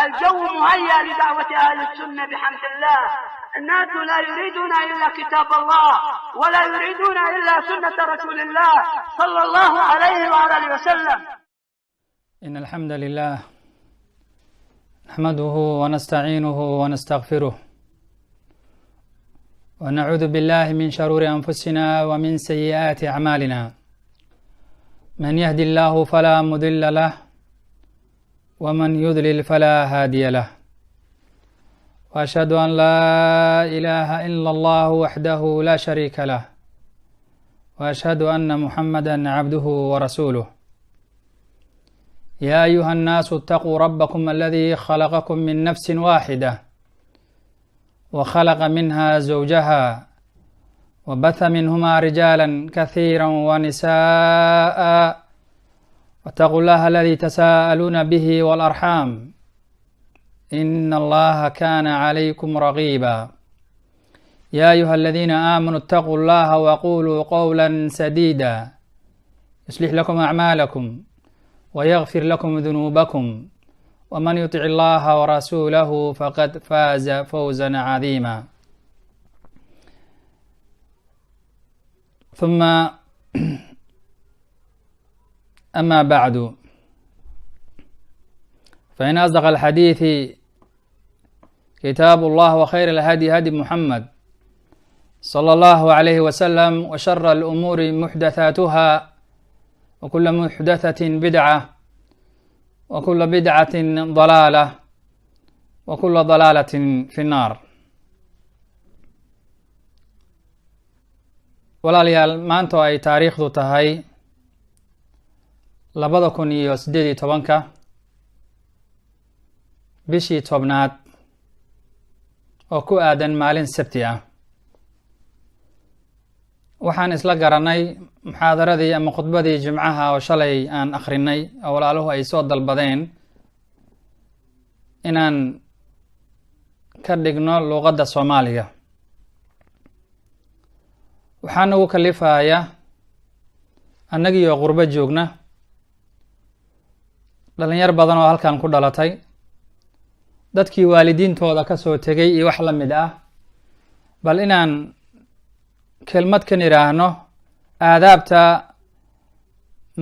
الجو مهيأ لدعوة أهل السنة بحمد الله. الناس لا يريدون إلا كتاب الله ولا يريدون إلا سنة رسول الله صلى الله عليه وآله وسلم. إن الحمد لله نحمده ونستعينه ونستغفره ونعوذ بالله من شرور أنفسنا ومن سيئات أعمالنا. من يهد الله فلا مضل له ومن يضلل فلا هادي له. وأشهد أن لا إله إلا الله وحده لا شريك له وأشهد أن محمدا عبده ورسوله. يا أيها الناس اتقوا ربكم الذي خلقكم من نفس واحدة وخلق منها زوجها وبث منهما رجالا كثيرا ونساء واتقوا الله الذي تساءلون به والأرحام إن الله كان عليكم رقيبا. يا أيها الذين آمنوا اتقوا الله وقولوا قولا سديدا يصلح لكم أعمالكم ويغفر لكم ذنوبكم ومن يطع الله ورسوله فقد فاز فوزا عظيما. ثم أما بعد، فإن أصدق الحديث كتاب الله وخير الهدي هدي محمد صلى الله عليه وسلم وشر الأمور محدثاتها وكل محدثة بدعة وكل بدعة ضلالة وكل ضلالة في النار. walaalayaal maanta ay taariikhdu tahay 2018 bishii 10aad oo ku aadan maalin sabti ah, waxaan isla garanay muxaadaradii ama khudbadii jimcaha oo shalay aan akhrinay oo walaaluhu ay soo dalbadeen inaan ka dhigno luqadda Soomaaliga. waxaan ugu kalifayaa annagii oo qurbo joogna, dhalinyar badan oo halkan ku dhalatay, dadkii waalidiintooda ka soo tegay iyo wax la mid ah, bal inaan kelmad kan iraahno aadaabta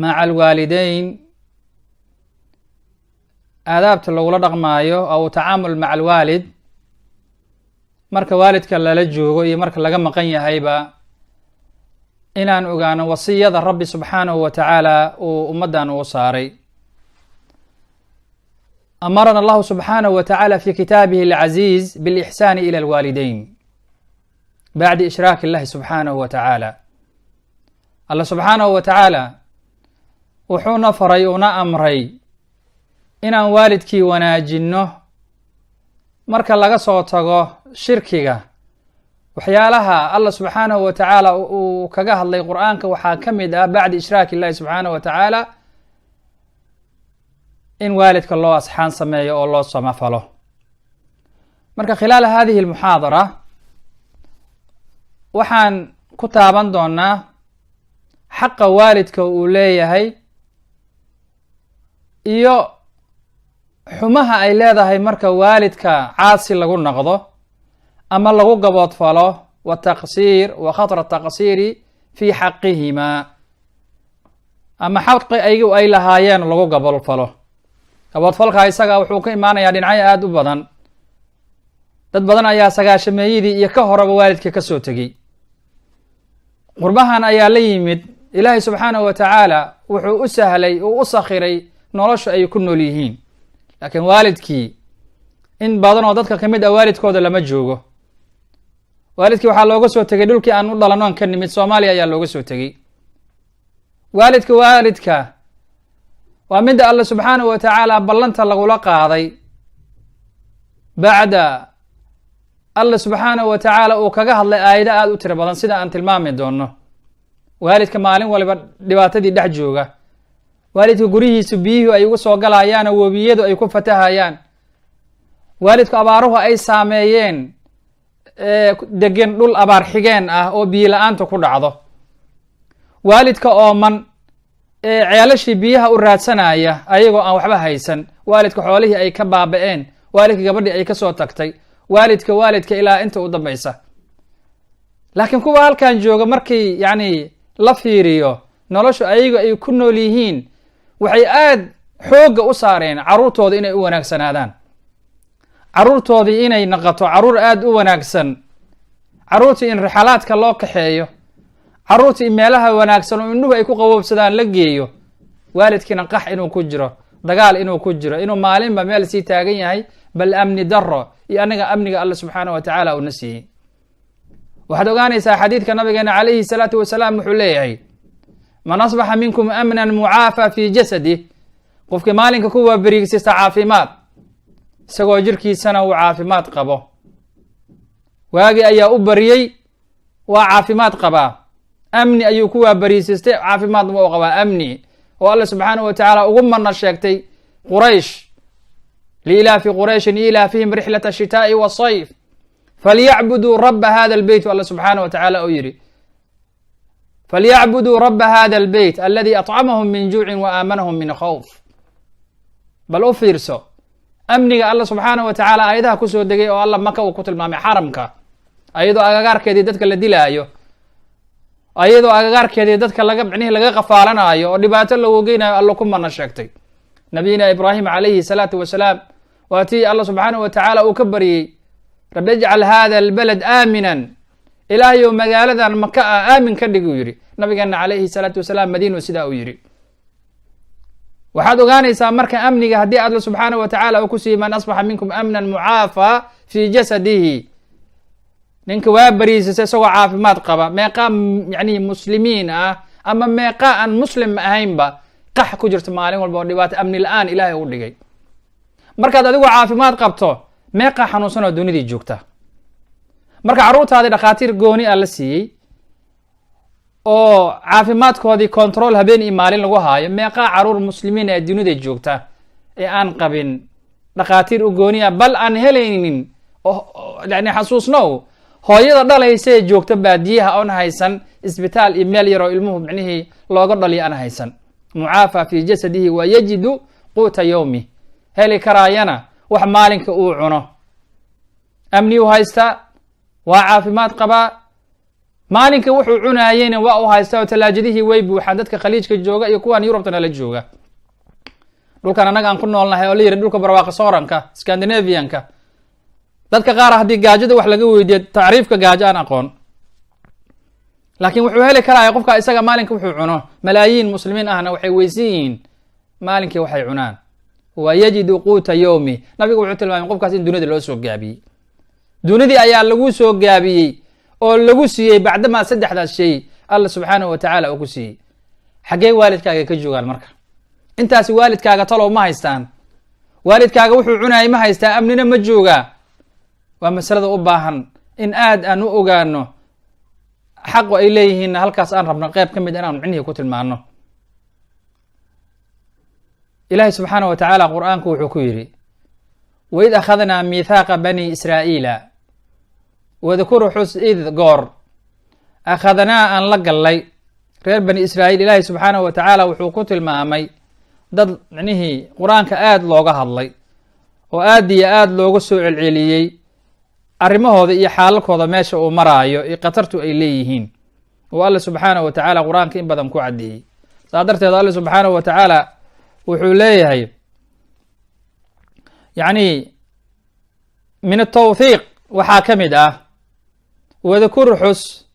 maca alwaalidayn, aadaabta lagula dhaqmaayo oo tacaamul maca alwaalid marka waalidka lala joogo iyo marka laga maqan yahayba, inaan ogaano wasiyada rabbi subxaanahu wa tacaala uu ummaddan uu saaray. أمرنا الله سبحانه وتعالى في كتابه العزيز بالإحسان إلى الوالدين بعد إشراك الله سبحانه وتعالى. الله سبحانه وتعالى وحونا فريونا أمري إن والدكي وناجنه مركا لغا صوتغو شركيغا وحيالها الله سبحانه وتعالى وكغاه الله قرآنك وحاكمد بعد إشراك الله سبحانه وتعالى in waalidka loo asxaan sameeyo oo loo samafalo. marka khilaal هذه المحاضرة waxaan ku taaban doonaa xaqa waalidka uu leeyahay iyo xumaha ay leedahay marka waalidka caasi lagu noqdo ama lagu gaboodfalo, wa taqsiir wa khatar taqsiiri fi xaqihima, ama xaqi ay lahaayeen lagu gaboodfalo. gaboodfalka isaga wuxuu ka imaanayaa dhinacyo aad u badan. dad badan ayaa sagaashameeyadii iyo ka horaba waalidka ka soo tegay. qurbahan ayaa la yimid, ilaahay subxaanahu wa tacaala wuxuu u sahlay oo u sakhiray nolosha ay ku nool yihiin, laakiin waalidkii in badan oo dadka kamid ah waalidkooda lama joogo. waalidkii waxaa looga soo tegay dhulkii aan u dhalanoon ka nimid, Soomaaliya ayaa looga soo tegay. waalidka waa midda Allah subxaanahu wa tacaala ballanta lagula qaaday bacda Allah subxaanahu wa tacaala uu kaga hadlay aayado aad u tiro badan sida aan tilmaami doono. waalidka maalin waliba dhibaatadii dhex jooga, waalidka gurihiisa biyuhu ay ugu soo galayaan oo webiyadu ay ku fatahayaan, waalidku abaaruhu ay saameeyeen degan dhul abaar xigeen ah oo biyo la'aanta ku dhacdo, waalidka ooman ceelashii biyaha u raadsanaya ayagoo aan waxba haysan waalidka xoolihii ay ka baaba'een, waalidka gabadhii ay ka soo tagtay, waalidka ilaa inta u dambaysa. laakiin kuwa halkan jooga markii yani la fiiriyo noloshu ayaga ay ku nool yihiin, waxay aad xoogga u saareen carruurtooda inay u wanaagsanaadaan, carruurtoodii inay noqoto carruur aad u wanaagsan, carruurtii in rixalaadka loo kaxeeyo, carruurtii in meelaha wanaagsan oo indhuhu ay ku qaboobsadaan la geeyo, waalidkiina qax inuu ku jiro, dagaal inuu ku jiro, inuu maalinba meel sii taagan yahay, bal amni daro iyo aniga amniga alla subxaanahu wa tacaala uuna siiyey. waxaad ogaanaysaa xadiidka nabigeena calayhi salaatu wasalaam wuxuu leeyahay, man asbaxa minkum amnan mucaafa fii jasadih, qofkii maalinka ku waaberiigsista caafimaad, isagoo jirkiisana uu caafimaad qabo, waagi ayaa u bariyey waa caafimaad qabaa, amni ayuu ku waaberiisistay, caafimaadna u qabaa amni, oo alla subxaanahu wa tacaala ugu mana sheegtay quraysh, liilaafi qurayshin ilaafihim rixlata ashitaa'i wasayf falyacbuduu raba hada albeyt, alla subxaanahu wa tacaala uu yidhi falyacbuduu raba hada albeyt aladi acamahum min juucin wa aamanahum min khawf. bal u fiirso amniga alla subxaanahu wa tacaala aayadaha kusoo degay oo alla maka uu ku tilmaamay xaramka, ayadoo agagaarkeedii dadka la dilaayo, ayadoo agagaarkeedii dadka laga qafaalanaayo oo dhibaato loogu geynayo alla ku mana sheegtay. nabiyina ibraahim calayhi salaatu wasalaam waa tii alla subxaanahu wa tacaala uu ka baryey, rabbi ijcal hada albalad aaminan, ilaahayow magaaladan maka ah aamin ka dhig uu yidhi nabigeena calayhi salaatu wasalaam, madiinu sidaa uu yidhi. waxaad ogaanaysaa marka amniga haddii alla subxaanahu wa tacaala uu ku siiyey, man asbaxa minkum amnan mucaafa fii jasadihi, ninka waa bariisisa isagoo caafimaad qaba, meeqaa yani muslimiin ah ama meeqaa aan muslim ahaynba qax ku jirto maalin walba oo dhibaato amni la-aan ilaahay u dhigay. markaad adigu caafimaad qabto, meeqaa xanuunsan oo dunidii joogta. marka carruurtaadii dhakhaatiir gooni a la siiyey oo caafimaadkoodii control habeen iyo maalin lagu haayo, meeqaa carruur muslimiin ee dunida joogta ee aan qabin dhakhaatiir u gooni ah, bal aan helaynin yani xasuusno hooyada dhalaysa ee joogta baadiyaha oon haysan isbitaal iyo meel yaroo ilmuhu micnihii looga dhaliyo aan haysan, mucaafa fii jasadihi wa yajidu quuta yowmi, heli karaayana wax maalinka uu cuno, amni u haystaa, waa caafimaad qabaa, maalinka wuxuu cunaayeyna waa u haystaa oo talaajadihii way buuxaan. dadka khaliijka jooga iyo kuwan yurubtana la jooga, dhulkan annaga aan ku noolnahay oo la yidhi dhulka barwaaqa sooranka scandinavianka, dadka qaar haddii gaajada wax laga weydiiyo tacriifka gaajo aan aqoon, laakiin wuxuu heli karaya qofka isaga maalinka wuxuu cuno. malaayiin muslimiin ahna waxay weysan yihiin maalinkii waxay cunaan, wa yajidu quuta yowmi. nabigu wuxuu tilmaamay qofkaas in dunida loo soo gaabiyey, dunidii ayaa lagu soo gaabiyey oo lagu siiyey bacdamaa saddexdaas shay alla subxaanahu wa tacaala uu ku siiyey. xaggee waalidkaaga ka joogaan marka? intaasi waalidkaaga talow ma haystaan? waalidkaaga wuxuu cunaayay ma haystaa? amnina ma joogaa? waa masalada u baahan in aad aan u ogaano, xaqu ay leeyihiinna halkaas aan rabno qeyb ka mid inaan micnihii ku tilmaano. ilaahay subxaanahu wa tacaala qur-aanku wuxuu ku yidhi, waid akhadnaa miithaaqa bani israa'iila, wadkuru xus id goor akhadnaa aan la gallay reer bani israa'iil. ilaahay subxaanahu wa tacaala wuxuu ku tilmaamay dad micnihii qur-aanka aad looga hadlay oo aad iyo aad looga soo celceliyey arrimahooda iyo xaalalkooda meesha uu maraayo iyo khatartu ay leeyihiin, oo alla subxaanahu wa tacaala qur-aanka in badan ku caddeeyey. saa darteed alla subxaanahu wa tacaala wuxuu leeyahay yani min atawthiiq waxaa ka mid ah, wadkur xus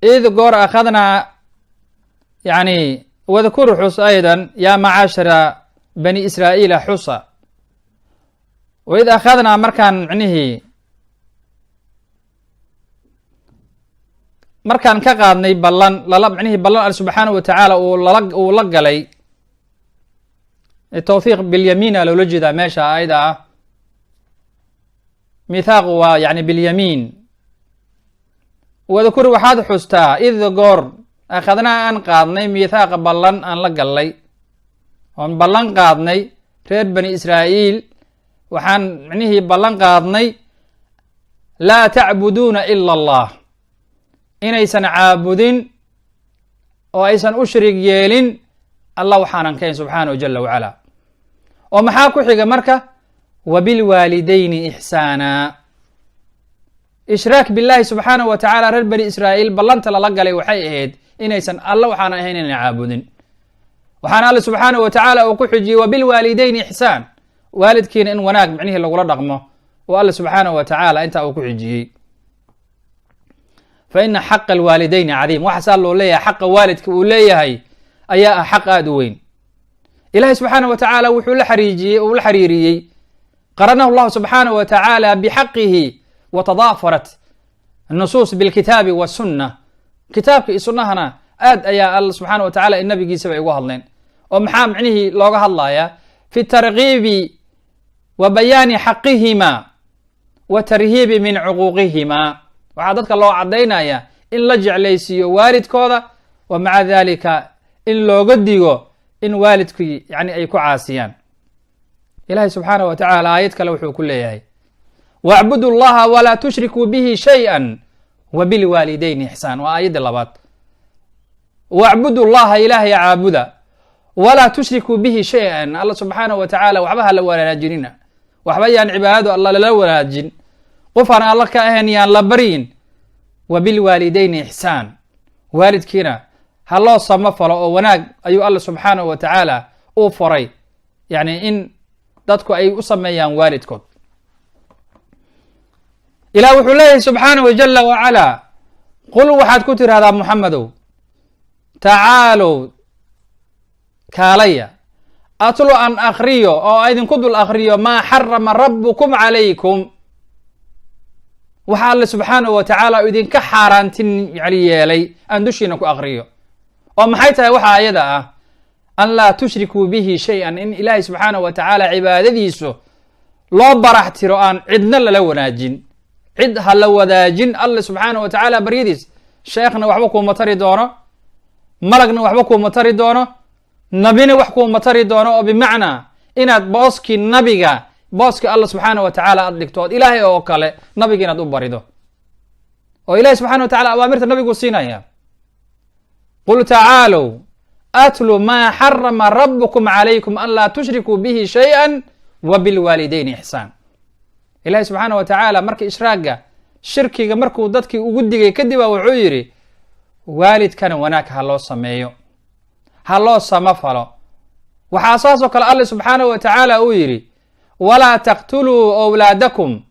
id goor akhadnaa, yani wadkur xus aydan yaa macaashara bani israa'iila xusa, waid akhadnaa markaan micnihii markaan ka qaadnay ballan micnihii ballan alla subxaanahu wa tacaala uu la galay. tawthiiq bilyamiina loola jeedaa meesha ayada ah, mithaaqu waa yani bilyamiin. wadkur waxaad xustaa id goor akhadnaa aan qaadnay miithaaqa ballan aan la gallay, oon ballan qaadnay reer bani israa'iil, waxaan micnihii ballan qaadnay laa tacbuduuna ila allah, inaysan caabudin oo aysan u shariig yeelin allah waxaanan kahayn subxaanahu jala wacala. oo maxaa ku xiga marka wabilwaalidayni ixsaana. ishraak billahi subxaanahu wa tacaala reer bani israa'iil ballanta lala galay waxay ahayd inaysan alla waxaan ahayn inay caabudin. waxaana alle subxaanahu wa tacaala uu ku xujiyey wabilwaalidayni ixsaan, waalidkiina in wanaag micnihii lagula dhaqmo oo alle subxaanahu wa tacaala intaa uu ku xujiyey. fa ina xaqa alwaalidayni cadiim, waxaasaa loo leeyahay xaqa waalidka uu leeyahay ayaa ah xaq aada u weyn. ilahi subxaanahu wa tacaala wuxuu la xariiriyey qaranahu llahu subxaanahu wa tacaala bixaqihi watadaafarat nusuus bilkitaabi wasunna. kitaabka iyo sunnahana aad ayaa alla subxaana wa tacala i nabigiisaba ay uga hadleen. oo maxaa micnihii looga hadlayaa fi targiibi wa bayaani xaqihima wa tarhiibi min cuquuqihima. waxaa dadka loo cadaynaya in la jeclaysiiyo waalidkooda, wa maca dalika in looga digo in waalidkii yani ay ku caasiyaan. ilahi subxaanaه wa tacaala aayad kale wuxuu ku leeyahay wacbudu llaha walaa tushrikuu bihi shayئa wabilwaalidayni ixsaan. waa aayadda labaad. wacbudu llaha ilaahay caabuda walaa tushrikuu bihi shay-an, alla subxaanaه wa tacaala waxba hala wanaajinina, waxba yaan cibaadadu alla lala wanaajin, qof aan alla ka ahayn yaan la baryin. wabilwaalidayni ixsaan, waalidkiina ha loo samafalo oo wanaag ayuu alla subxaanahu wa tacaala uu faray, yani in dadku ay u sameeyaan waalidkood. ilah wuxuu leeyahay subxaanahu jala wacalaa qul waxaad ku tirahdaa muxamedow tacaalow kaalaya atlu an akriyo oo idinku dul akriyo maa xarama rabbukum calaykum, waxa alle subxaanahu wa tacaala idinka xaaraantin yani yeelay aan dushiina ku akriyo. oo maxay tahay waxa ayada ah an laa tushrikuu bihi shay-an, in ilaahay subxaanahu wa tacaala cibaadadiisu loo barax tiro aan cidna lala wanaajin, cid ha la wadaajin alle subxaanahu wa tacaala baryadiis. sheekhna waxba kuuma tari doono, malagna waxba kuuma tari doono, nabina wax kuuma tari doono. oo bimacnaa inaad booskii nabiga, booskii alla subxaanahu wa tacaala aad dhigto ood ilaahay oo kale nabiga inaad u barido. oo ilahi subxana wa tacala awaamirta nabigu siinaya qul tacaalow atlu maa xarama rabukum calaykum an laa tushrikuu bihi shayئa wabilwaalidayni ixsaan. ilahi subxaana wa tacaala marka ishraaga shirkiga markuu dadkii ugu digay kadiba wuxuu yidhi waalidkana wanaag ha loo sameeyo, ha loo samafalo. waxaa saasoo kale alle subxaanahu wa tacaala uu yidhi walaa taqtuluu awlaadakum,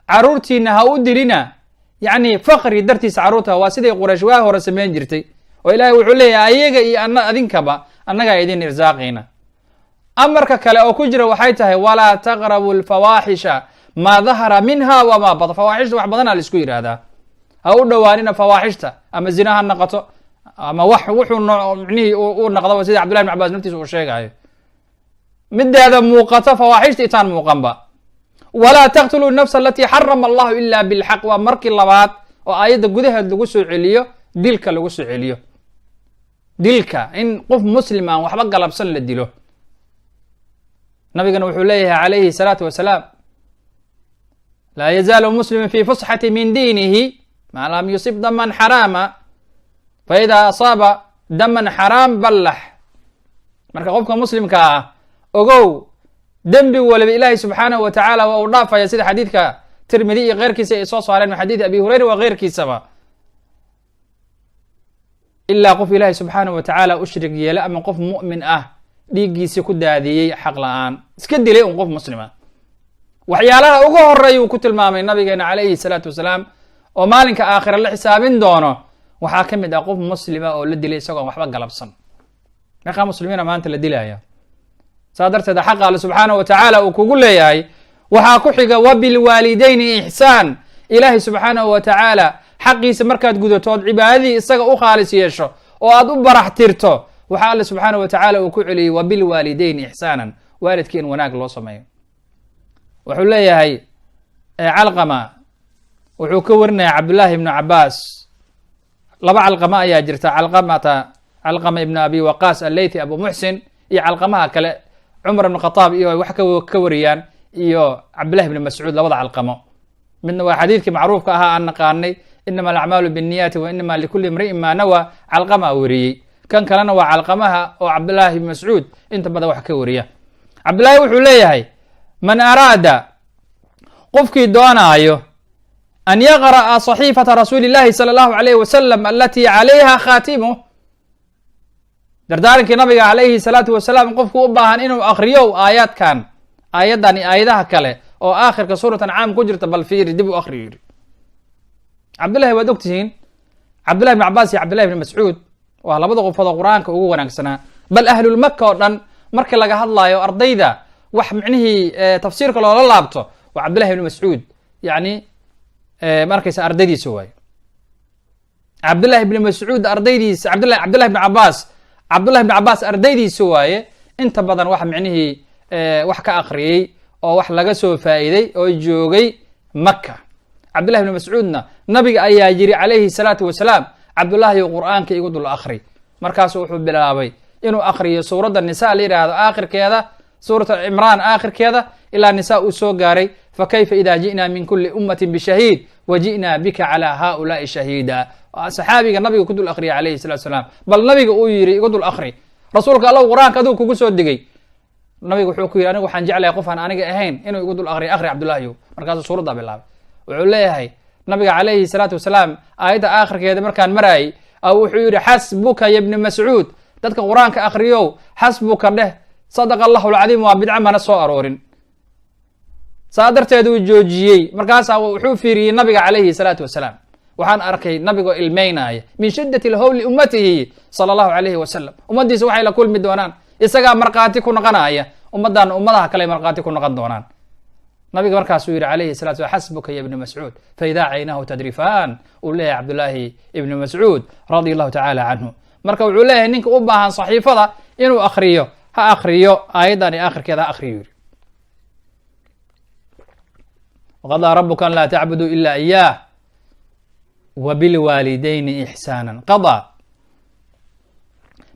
caruurtiina ha u dilina yani faqri dartiisa caruurta. waa siday quraysh waa hore samayn jirtay. oo ilaahay wuxuu leeyahay ayaga iyo adinkaba annagaa idin irsaaqayna. amarka kale oo ku jira waxay tahay walaa taqrabu lfawaaxisha maa dahara minha wamaa bada. fawaaxishta wax badanaa la isku yidhaahdaa. ha u dhowaanina fawaaxishta, ama zina ha noqoto ama wuxuu micnihii u naqdaba, sida cabdullahi ibn cabas naftiisa uu sheegayo. mideeda muuqato fawaaxishta itaan muuqanba. walaa taqtuluu nafsa alatii xarama allahu ila bilxaq. waa markii labaad oo aayadda gudaheed lagu soo celiyo dilka lagu soo celiyo. dilka in qof muslim aan waxba galabsan la dilo. nabigana wuxuu leeyahay calayhi salaatu wasalaam laa yazaalu muslimu fi fusxati min diinihi maa lam yusib daman xaraama faida asaaba daman xaraam ballax. marka qofka muslimka ah ogow dembi waliba ilaahay subxaanahu wa tacaala waa uu dhaafaya, sida xadiidka tirmidi iyo keyrkiisa ay soo saareen min xadiidi abi hurayra wa keyrkiisaba, ilaa qof ilaahay subxaanahu wa tacaala u shrig yeela ama qof mu'min ah dhiiggiisi ku daadiyey xaq la-aan, iska dilay un qof muslima. waxyaalaha ugu horeeya uu ku tilmaamay nabigeena calayhi salaatu wasalaam oo maalinka aakhira la xisaabin doono waxaa ka mid ah qof muslima oo la dilay isagoon waxba galabsan. meeqaa muslimiina maanta la dilaya. saa darteed xaqa alle subxaanahu wa tacaala uu kugu leeyahay waxaa ku xiga wabilwaalidayni ixsaan. ilaahay subxaanahu wa tacaala xaqiisa markaad gudato ood cibaadadii isaga u khaalis yeesho oo aad u barax tirto, waxaa alle subxaanahu wa tacaala uu ku celiyey wabilwaalidayni ixsaanan, waalidkii in wanaag loo sameeyo. wuxuu leeyahay calqama wuxuu ka warinaya cabdullaahi ibnu cabaas. laba calqama ayaa jirta, calqama ibnu abi waqaas alleythi abu muxsin iyo calqamaha kale cumar ibn khataab iyo wax ka wariyaan iyo cabdullahi ibni mascuud. labada calqamo midna waa xadiidkii macruufka ahaa aan naqaanay inama alacmaalu binniyaati wa inama likuli imri'in maa nawa, calqama wariyey. kan kalena waa calqamaha oo cabdullaahi ibn mascuud inta badan wax ka wariya. cabdullaahi wuxuu leeyahay man araada qofkii doonaayo an yaqra'a صaxiifata rasuuli llahi sala allahu alayhi wasalam alatii calayha khaatimuh, dardaarankii nabiga calayhi salaatu wasalaam qofku u baahan inuu akriyo aayaadkan aayaddan iyo aayadaha kale oo aakhirka suurat ancaam ku jirta bal fiiri dib u akriyo yidhi. cabdullahi waad ogtihiin cabdullahi ibn cabaas iyo cabdullahi ibn mascuud waa labada qofood oo qur-aanka ugu wanaagsanaa, bal ahlulmaka oo dhan marka laga hadlaayo ardayda wax micnihii tafsiirka loola laabto waa cabdullahi ibn mascuud, yani markaysa ardaydiisa waaye. cabdullahi ibn mascuud ardaydiisa, cabdullahi ibn cabaas, cabdullahi ibn cabaas ardaydiisa waaye. inta badan wax micnihii wax ka akriyey oo wax laga soo faa'iiday oo joogay maka. cabdullahi ibn mascuudna nabiga ayaa yiri calayhi salaatu wasalaam, cabdullaahi qur'aanka igu dul akri. markaasu wuxuu bilaabay inuu akriyo suuradda nisa la yidhaahdo aakhirkeeda, suurat cimraan aakhirkeeda ilaa nisa uu soo gaaray fakayfa ida ji'naa min kuli ummatin bishahiid wa ji'naa bika calaa haaulaai shahiida. saxaabiga nabiga ku dul akriya calayhi salatu wasalaam, bal nabiga uu yiri igu dul akri, rasuulka alla qur-aanka adigu kugu soo digay. nabiga wuxuu ku yidhi anigu waxaan jeclahay qof aan aniga ahayn inuu igu dul akriyo, akri cabdullaahiyow. markaasuu suuradda bilaabay. wuxuu leeyahay nabiga calayhi salaatu wasalaam aayadda aakhirkeeda markaan maraayay wuxuu yidhi xasbuka ya bni mascuud, dadka qur-aanka akriyow xasbuka dheh, sadaqa allahu alcadiim waa bidca mana soo aroorin. saa darteed uu joojiyey. markaasaa wuxuu fiiriyey nabiga calayhi salaatu wasalaam, waxaan arkay nabigoo ilmaynaya min shiddati lhowli ummatihi sala allahu alayhi wasalam. ummaddiisa waxay la kulmi doonaan, isagaa markhaati ku noqonaya, ummaddaana ummadaha kale markhaati ku noqon doonaan. nabiga markaasuu yidhi calayhi salatu slam xasbuka ya ibni mascuud faidaa caynaahu tadrifaan, uu leeyahay cabdullaahi ibni mascuud radia allahu tacaala canhu. marka wuxuu leeyahay ninka u baahan saxiifada inuu akriyo ha akriyo aayaddan iyo aakhirkeeda ha akriyo yidhi. waqadaa rabuka an laa tacbuduu ila iyaah wabilwaalidayni ixsaana. qadaa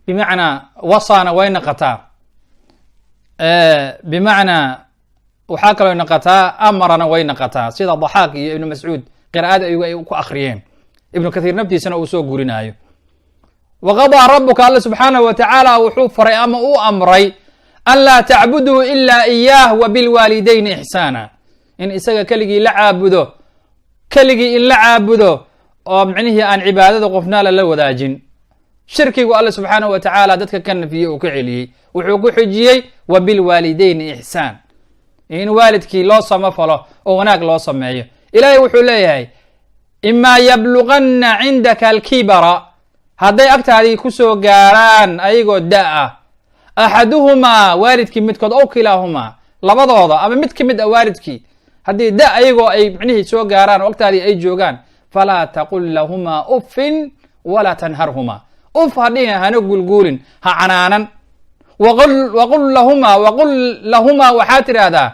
bimacnaa wasaana way naqataa, bimacnaa waxaa kaloo naqataa amarana way naqataa, sida daxaaq iyo ibnu mascuud qiraa'ada ayagu ay ku akriyeen, ibnu kathiir naftiisana uu soo gurinaayo. waqadaa rabuka alla subxaanahu wa tacaala wuxuu faray ama uu amray an laa tacbuduu ilaa iyaah wabilwaalidayni ixsaana, in isaga keligii la caabudo, keligii in la caabudo oo micnihii aan cibaadada qofna lala wadaajin. shirkigu alla subxaanahu wa tacaala dadka ka nafiyey uu ka celiyey, wuxuu ku xijiyey wabilwaalidayni ixsaan, in waalidkii loo samafalo oo wanaag loo sameeyo. ilaahay wuxuu leeyahay imaa yabluganna cindaka alkibara, hadday agtaadii kusoo gaaraan ayagoo da-ah, axaduhumaa waalidkii midkood ow kilaahumaa labadooda ama mid ka mid a waalidkii haddii da ayagoo ay micnihii soo gaaraan oo agtaadii ay joogaan, falaa taqul lahumaa uffin walaa tanharhumaa, uf hadhihin hana gulguulin ha canaanan. waqul lahumaa waxaa tidhaahdaa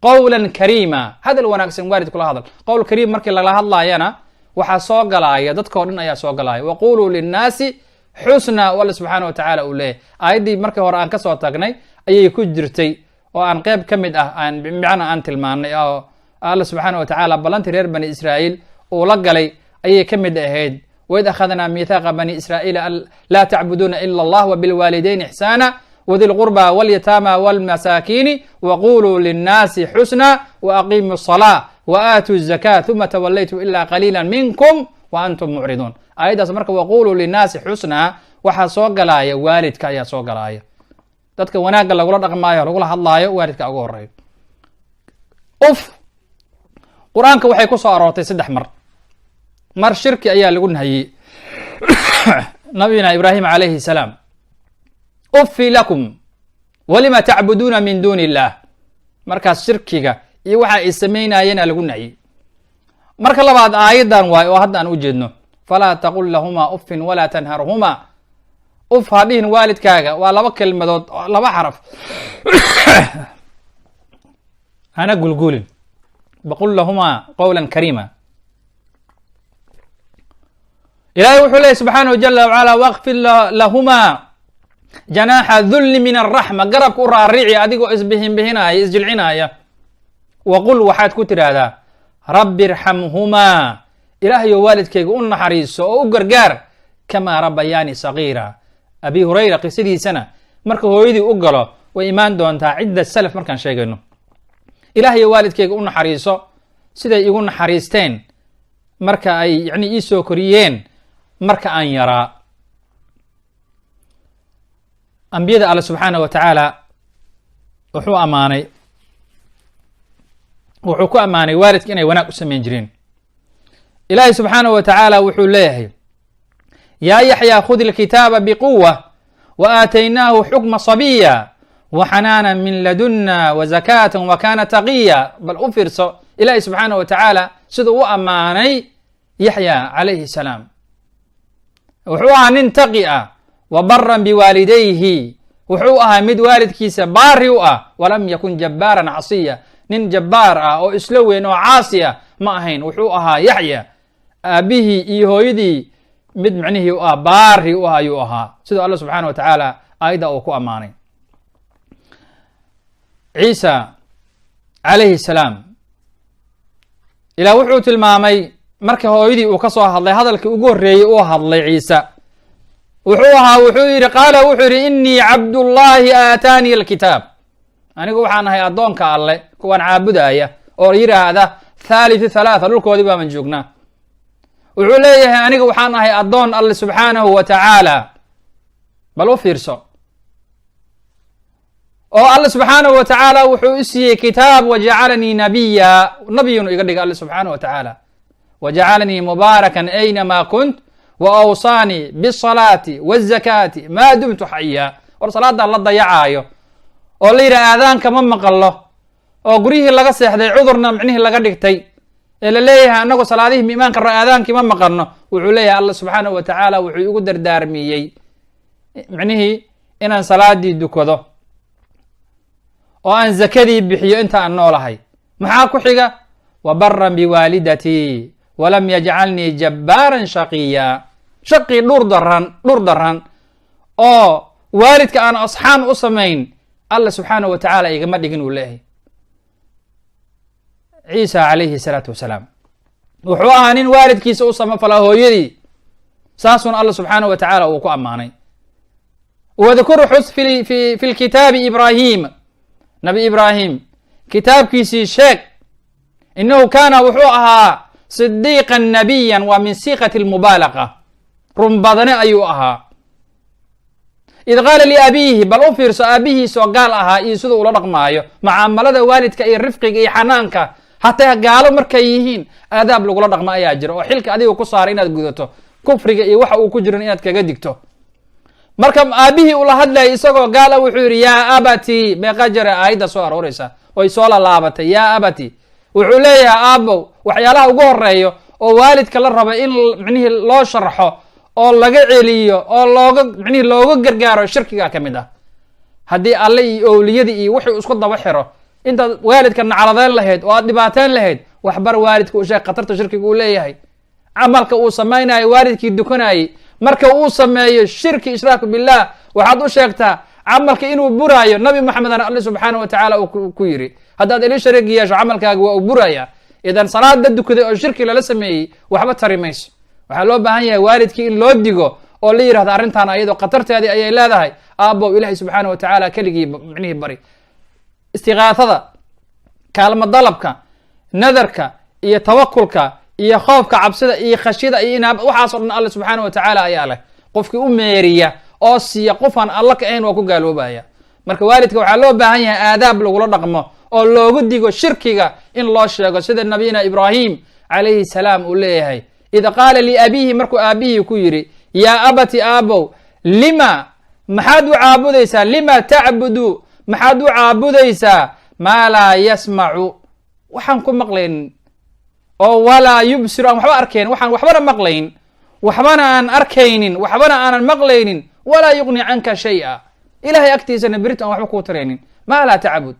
qowlan kariima, hadal wanaagsan waalid kula hadal. qowl kariim markii lala hadlaayana waxaa soo galaaya dadkao dhan ayaa soo galaaya. waquluu linnaasi xusna, alla subxaana wa tacaala uu leeyahy. aayaddii markii hore aan kasoo tagnay ayay ku jirtay oo aan qeyb ka mid ah bimacnaa aan tilmaanay oo alla subxaana wa tacaala ballantii reer bani israa'iil uu la galay ayay ka mid ahayd. waid akhadnaa miithaaqa bani israa'iila an laa tacbuduuna ila allah wabilwaalidayni ixsaana wdi lqurba walyataama walmasaakiini waquluu linnaasi xusna waaqiimuu الصalaa waaatuu الzaka uma tawalaytum ila qaliila minkum waantum mucriduun. aayaddaas marka waquluu linnaasi xusna waxaa soo galaaya waalidka ayaa soo galaaya. dadka wanaagga lagula dhaqmaayo lagula hadlaayo waalidka ugu horeeyo. uf qur-aanka waxay ku soo aroortay 3 mar. mar shirki ayaa lagu nahiyey nabiyina ibraahim calayhi salaam, ufi lakum walima tacbuduuna min duuni illaah, markaas shirkiga iyo waxa ay samaynayeena lagu nahyey. marka labaad aayaddan waay oo hadda aan u jeedno, falaa taqul lahumaa uffin walaa tanharhumaa, uf hadhihin waalidkaaga waa 2 kelmadood 2 xaraf hana gulguulin. waqul lahumaa qowlan kariima. ilaahay wuxuu leeyay subxaanahu jala wacala waqfir lahumaa janaaxa dulli min araxma, garabka u raarici adigoo isbihinbihinaya isjilcinaya. waqul waxaad ku tidhaahdaa rabbi irxamhumaa, ilaahayo waalidkayga u naxariiso oo u gargaar, kamaa rabbayaani sagiira. abi hurayra qisadiisana marka hooyadii u galo way imaan doontaa cidda salaf markaan sheegayno. ilaahay waalidkayga u naxariiso siday igu naxariisteen marka ay yani ii soo koriyeen marka aan yaraa. ambiyada alla subxaanahu wa tacaala wuxuu ku ammaanay waalidka inay wanaag u samayn jireen. ilaahay subxaanahu wa tacaala wuxuu leeyahay yaa yaxyaa khud ilkitaaba biquwa wa aataynaahu xukma sabiya wa xanaana min ladunna wa zakatan wa kaana taqiya. bal u fiirso ilaahay subxaanahu wa tacaala siduu u ammaanay yaxya calayhi salaam. wuxuu ahaa nin taqi ah wa baran biwaalidayhi, wuxuu ahaa mid waalidkiisa baari u ah, walam yakun jabbaaran casiya, nin jabbaar ah oo isla weyn oo caasi ah ma ahayn. wuxuu ahaa yaxya aabihii iyo hooyadii mid micnihii u ah baari u ah ayuu ahaa, siduu alla subxaana wa tacaala aayadda uu ku ammaanay. ciisa calayhi salaam ilaah wuxuu tilmaamay marka hooyadii uu ka soo hadlay hadalkii ugu horreeyey uu hadlay ciise wuxuu yidhi qaala wuxuu yidhi innii cabdullaahi aataanii alkitaab, anigu waxaan ahay addoonka alle kuwaan caabudaya oo yidhaahda thaalithu thalaatha, dhulkoodii baaban joognaa. wuxuu leeyahay aniga waxaan ahay addoon alle subxaanahu wa tacaala. bal u fiirso oo alle subxaanahu wa tacaala wuxuu i siiyey kitaab wajacalanii nabiya, nabiyunu iga dhiga alle subxaanahu wa tacaala. wajacalanii mubaarakan aynamaa kunt wa awsaanii bisalaati wazakaati maa dumtu xaya. war salaadan la dayacaayo oo la yidhaha aadaanka ma maqallo oo guryihii laga seexday cudurna micnihii laga dhigtay ee la leeyahay anagu salaadihii ma imaan karno aadaankii ma maqalno. wuxuu leeyahay alla subxaanahu wa tacaala wuxuu igu dardaarmiyey micnihii inaan salaadii dukado oo aan zakadii bixiyo inta aan noolahay. maxaa ku xiga wa baran biwaalidatii walam yajcalnii jabbaaran shaqiya, shaqii dhur daran oo waalidka aan asxaan u samayn alla subxaanahu wa tacaala igama dhigin uu leeyahay. ciisa calayhi salaatu wasalaam wuxuu ahaa nin waalidkiisa u samafala hooyadii, saasuna alla subxaanahu wa tacaala uu ku ammaanay. wadkur xus fi lkitaabi ibraahim, nabi ibraahim kitaabkiisii sheeg inahu kaana wuxuu ahaa sidiiqan nabiyan, waa min siiqati lmubaalaqa, run badane ayuu ahaa. id qaala liabiihi, bal u fiirso aabihiisoo gaal ahaa iyo siduu ula dhaqmaayo mucaamalada waalidka iyo rifqiga iyo xanaanka. hataa gaalo markay yihiin aadaab lagula dhaqma ayaa jira oo xilka adiga ku saaray inaad gudato, kufriga iyo waxa uu ku jiran inaad kaga digto. marka aabihii ula hadlayay isagoo gaal ah wuxuu yidhi yaa abati, meeqa jare aayadda soo arooraysa oy soo laalaabatay yaa abati. wuxuu leeyahay aabow, waxyaalaha ugu horeeyo oo waalidka la raba in micnihii loo sharxo oo laga celiyo oo looga gargaaro shirkiga ka mid ah. haddii alle iyo owliyadii iyo wuxuu isku daba xiro intaad waalidka nacladeyn lahayd oo aad dhibaateyn lahayd, waxbar waalidka u sheeg khatarta shirkiga uu leeyahay. camalka uu samaynayo waalidkii dukanayay marka uu sameeyo shirki ishraaku billah, waxaad u sheegtaa camalka inuu buraayo. nabi maxamedana alle subxaanahu wa tacaala uu ku yidhi haddaad ili shariig yeesho camalkaaga waa uu buraya. idan salaad la dukaday oo shirki lala sameeyey waxba tari mayso. waxaa loo baahan yahay waalidkii in loo digo oo la yidhahdo arrintaan ayadoo khatarteedii ayay leedahay. aabbow ilaahay subxaanahu wa tacaala keligii micnihii bari. istiqaathada, kaalmo dalabka, nadarka iyo tawakulka iyo khoofka cabsida iyo khashyada iyo inaab, waxaasoo dhan alle subxaanahu wa tacaala ayaa leh. qofkii u meeriya oo siiya qofaan alla ka ahayn waa ku gaaloobaya. marka waalidka waxaa loo baahan yahay aadaab lagula dhaqmo oo loogu digo shirkiga in loo sheego, sida nabiyina ibraahim calayhi salaam uu leeyahay id qaala liabiihi, markuu aabihii ku yidhi yaa abati aabow, lima maxaad u caabudaysaa, lima tacbudu maxaad u caabudaysaa maa laa yasmacu, waxaan ku maqlaynin oo walaa yubsiru, aan waxba arkayn, waxaan waxbana maqlayn, waxbana aan arkaynin, waxbana aanan maqlaynin, walaa yuqni canka shay-a, ilahay agtiisana berito aan waxba kuu taraynin. maa laa tacbud,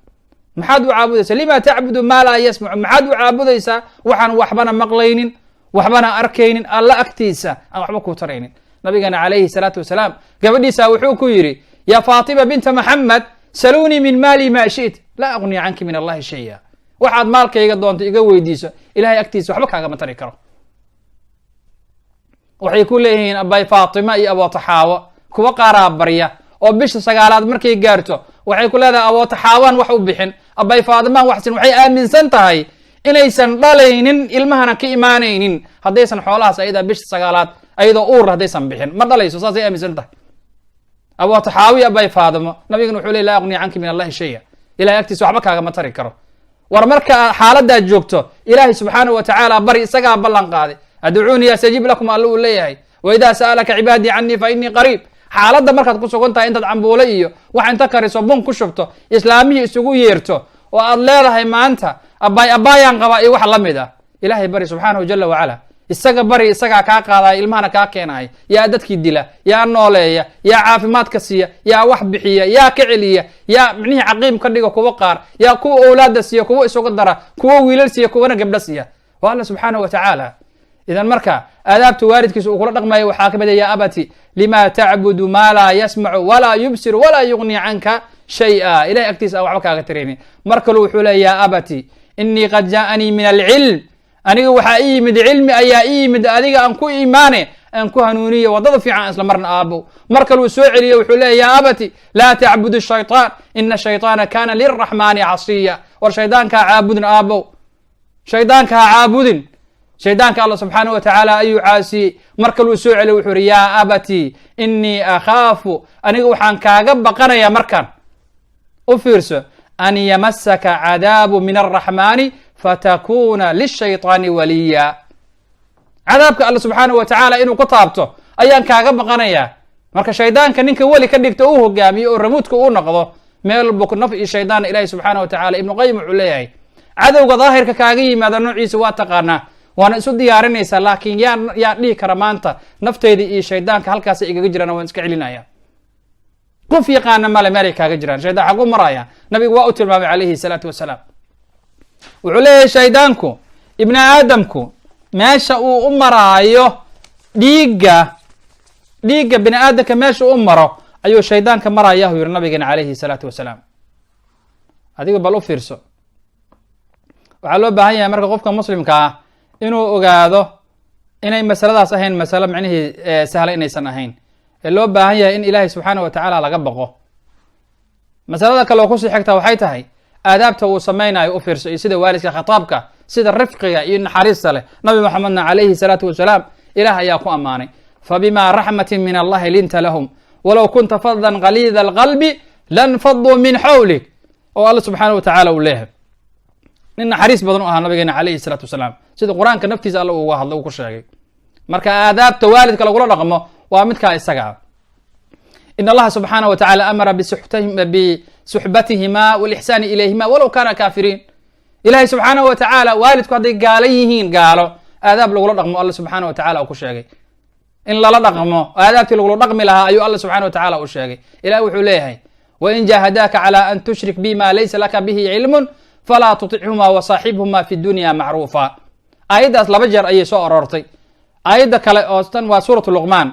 maxaad u caabudaysaa, lima tacbudu maa laa yasmacu, maxaad u caabudaysaa waxaan waxbana maqlaynin, waxbana arkaynin, alla agtiisa aan waxba kuu taraynin. nabigana calayhi salaatu wasalaam gabadhiisa wuxuu ku yidhi yaa faatima binta maxamed saluunii min maali maa shit laa aqni canki min allahi shaya, waxaad maalkayga doonto iga weydiiso ilahay agtiisa waxba kaagama tari karo. waxay ku leeyihiin abay faatima iyo abootaxaawo kuwa qaaraa barya oo bisha 9aad markay gaarto waxay ku leedahay abootaxaawaan wax u bixin, abay faadimaan wax sin. waxay aaminsan tahay inaysan dhalaynin, ilmahana ka imaanaynin haddaysan xoolahaas ayadaa bisha 9aad ayadoo uur haddaysan bixin, ma dhalayso. saasay aaminsan tahay abootaxaawi abay faadimo. nabigana wuxuu ley laa aqni canki min allahi shaya, ilahay agtiisa waxba kaagama tari karo. war marka xaaladaad joogto ilaahay subxaanahu watacaala bari, isagaa ballan qaaday adcuunii astajib lakum alla uu leeyahay, waidaa sa'alaka cibaadii canii fa inii qariib. xaaladda markaad ku sugan tahay intaad cambuule iyo wax inta kariso bun ku shubto, islaamihii isugu yeerto oo aad leedahay maanta abaayaan qabaa iyo wax la mid ah, ilaahay bari subxaanahu jala wacala. isaga bari, isagaa kaa qaadaya, ilmahana kaa keenaya, yaa dadkii dila, yaa nooleeya, yaa caafimaadka siiya, yaa wax bixiya, yaa ka celiya, yaa micnihii caqiim ka dhiga kuwa qaar, yaa kuwa owlaada siiya, kuwa isugu dara, kuwa wiilal siiya, kuwana gabdho siiya. waa alla subxaanahu watacaala. idan marka aadaabta waalidkiisa uu kula dhaqmayo waxaa ka mid a, yaa abati lima tacbudu maa laa yasmacu walaa yubsir walaa yugnii canka shay-a. ilahay agtiisa aan waxba kaaga taraynin. mar kale wuxuu leey yaa abati inii qad jaaanii min alcilm, aniga waxaa ii yimid cilmi ayaa ii yimid, adiga aan ku imaane aan ku hanuuniye wadada fiican isla marna aabow. mar kale uu soo celiye wuxuu leey yaa abati laa tacbud shayطaan ina shayطaana kana liraxmaani casiya. war shaydaankaa caabudin aabow, shaydaanka ha caabudin. shaydaanka alla subxaanahu watacaala ayuu caasiyey. mar kale uu soo celiye wuxuu ihi yaa abati inii akhaafu, aniga waxaan kaaga baqanayaa markaan u fiirso, an yamasaka cadaabu min araxmaani fatakuna lishayطaani waliya. cadaabka alla subxaanahu watacaala inuu ku taabto ayaan kaaga baqanayaa. marka shaydaanka ninka weli ka dhigto uu hogaamiyo oo ramuudka uu noqdo, meel walba naf iyo shaydaanna ilahi subxaanahu watacaala ibnu qayim wuxuu leeyahay cadowga daahirka kaaga yimaada noociisa waa taqaanaa, waana isu diyaarinaysaa, laakiin yaa dhihi kara maanta nafteyda iyo shaydaanka halkaasa igaga jiraan waan iska celinaya. qof yaqaana male meelay kaaga jiraan, shaydaan xagu maraya. nabigu waa u tilmaamay calayhi salaatu wasalaam. wuxuu leeyahay shaydaanku ibni aadamku meesha uu u maraayo dhiigga bini aadamka meesha u maro ayuu shaydaanka marayahu yiri nabigeena calayhi salaatu wasalaam. adigu bal u fiirso. waxaa loo baahan yahay marka qofka muslimka ah inuu ogaado inay masaladaas ahayn masalo micnihii sahla inaysan ahayn, ee loo baahan yahay in ilaahay subxaanahu watacaala laga baqo. masalada kale oo kusii xigta waxay tahay aadaabta uu samaynayo u fiirso, iyo sida waalidka khitaabka, sida rifqiga iyo naxariista leh. nabi maxamedna calayhi salaatu wasalaam ilaah ayaa ku ammaanay, fabima raxmatin min allahi linta lahum walow kunta fadan qaliida alqalbi lanfaduu min xawlik. oo alla subxaanahu watacaala uu leeyahay nin naxariis badan u ahaa nabigeena calayhi salaatu wasalaam, sida qur-aanka naftiisa alla uga hadlay uu ku sheegay. marka aadaabta waalidka lagula dhaqmo waa midkaa isaga ah. in allaha subxaanahu watacaala amara bisuxbatihima walixsaani ilayhima walow kaana kaafiriin. ilahay subxaanahu watacaala waalidku hadday gaalo yihiin, gaalo aadaab lagula dhaqmo alla subxaanahu watacaala uu ku sheegay. in lala dhaqmo aadaabtii lagula dhaqmi lahaa ayuu alla subxaanahu watacaala u sheegay. ilahi wuxuu leeyahay wain jahadaaka calaa an tushrik bima laysa laka bihi cilmun falaa tuطichuma wasaaxibhuma fi dunya macruufa. aayaddaas 2 jeer ayay soo aroortay. aayadda kale oo tan waa suuratu luqmaan.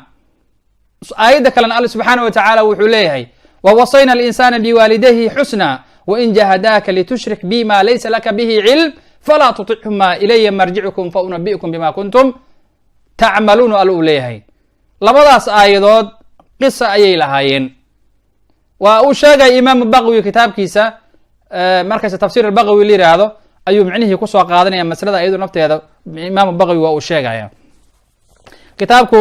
aayadda kalena alla subxaanahu watacaala wuxuu leeyahay wawasayna alinsana biwaalidayhi xusna wain jahadaaka litushrik bima laysa laka bihi cilm falaa tuطichuma ilaya marjicukum faunabi'ukum bima kuntum tacmaluun. alla uu leeyahay labadaas aayadood qisa ayay lahaayeen. waa uu sheegay imaamu baqwi kitaabkiisa markayse tafsiir albaqwi la yidhaahdo ayuu micnihii kusoo qaadanaya maslada ayadu nafteeda. imaamu baqwi waa uu sheegaya kitaabku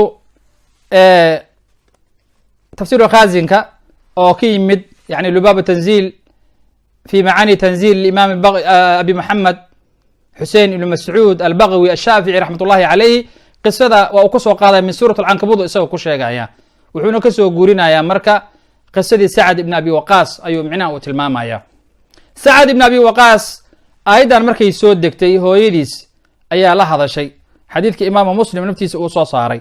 tafsiru khazinka oo ka yimid yani lubaab tanzil fi macaani tanzil imaam abi moxamed xusein ibn mascuud albaqwi ashaafici raxmat ullahi calayhi. qisada waa uu kasoo qaadaya min suurat alcankabud isagoo ku sheegaya, wuxuuna kasoo guurinaya marka qisadii sacad ibn abi waqaas ayuu micnaha uu tilmaamaya. sacad ibn abi waqaas aayaddan markay soo degtay hooyadiis ayaa la hadashay. xadiidka imaamu muslim naftiisa uu soo saaray.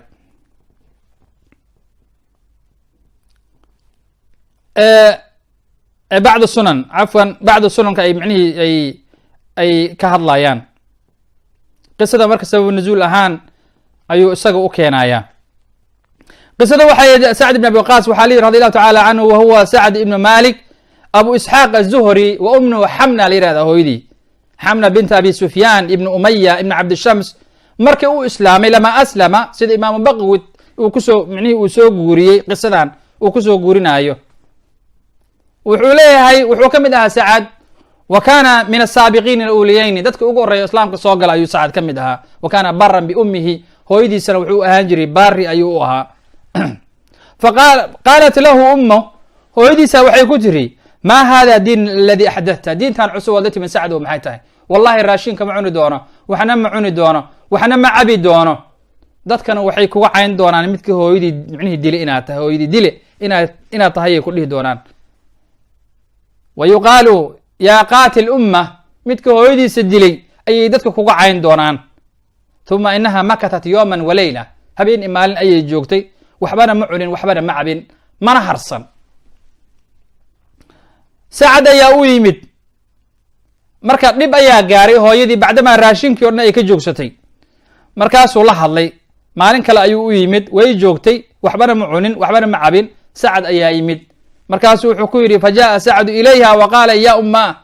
bacd sunan cafwan bacd sunanka ay micnihii ay ka hadlayaan qisada marka sababu nazuul ahaan ayuu isaga u keenaya. qisada waxay sacd ibn abi waqaas waxaa liyihi radi allahu tacala canhu wahuwa sacd ibnu malik abu isxaaq azuhri wa umnuhu xamna la yihahda hooyadii xamna bint abi sufyaan ibn umaya ibn cabdishams. markii uu islaamay lama aslama sida imaamu baqwi uu kusoo micnihii uu soo guuriyey qisadan uu kusoo guurinayo. wuxuu leeyahay wuxuu ka mid ahaa sacad wa kaana min asaabiqiina aluuliyayni dadka ugu horreeya islaamka soo gala ayuu sacad ka mid ahaa wa kaana baran biummihi hooyadiisana wuxuu ahaan jiray baari ayuu u ahaa faqaalat lahu ummo hooyadiisa waxay ku tiri maa hada diin aladii axdadta diintan cusub waad la timin sacdow maxay tahay wallahi raashinka ma cuni doono waxna ma cuni doono waxna ma cabi doono dadkana waxay kuga cayn doonaan midka hooyadii micnihii dile inaad tahay hooyadii dile inaad tahay ay ku dhihi doonaan wa yuqaalu yaa qaatil umma midka hooyadiisa dilay ayay dadka kuga cayn doonaan uma inaha makatat yowman walayla habeen i maalin ayay joogtay waxbana ma cunin waxbana ma cabin mana harsan sacad ayaa u yimid marka dhib ayaa gaaray hooyadii bacdamaa raashinkii o dhan ay ka joogsatay markaasuu la hadlay maalin kale ayuu u yimid way joogtay waxbana ma cunin waxbana ma cabin sacad ayaa yimid markaasuu wuxuu ku yidhi fajaءa sacdu ilayha wa qaala ya umma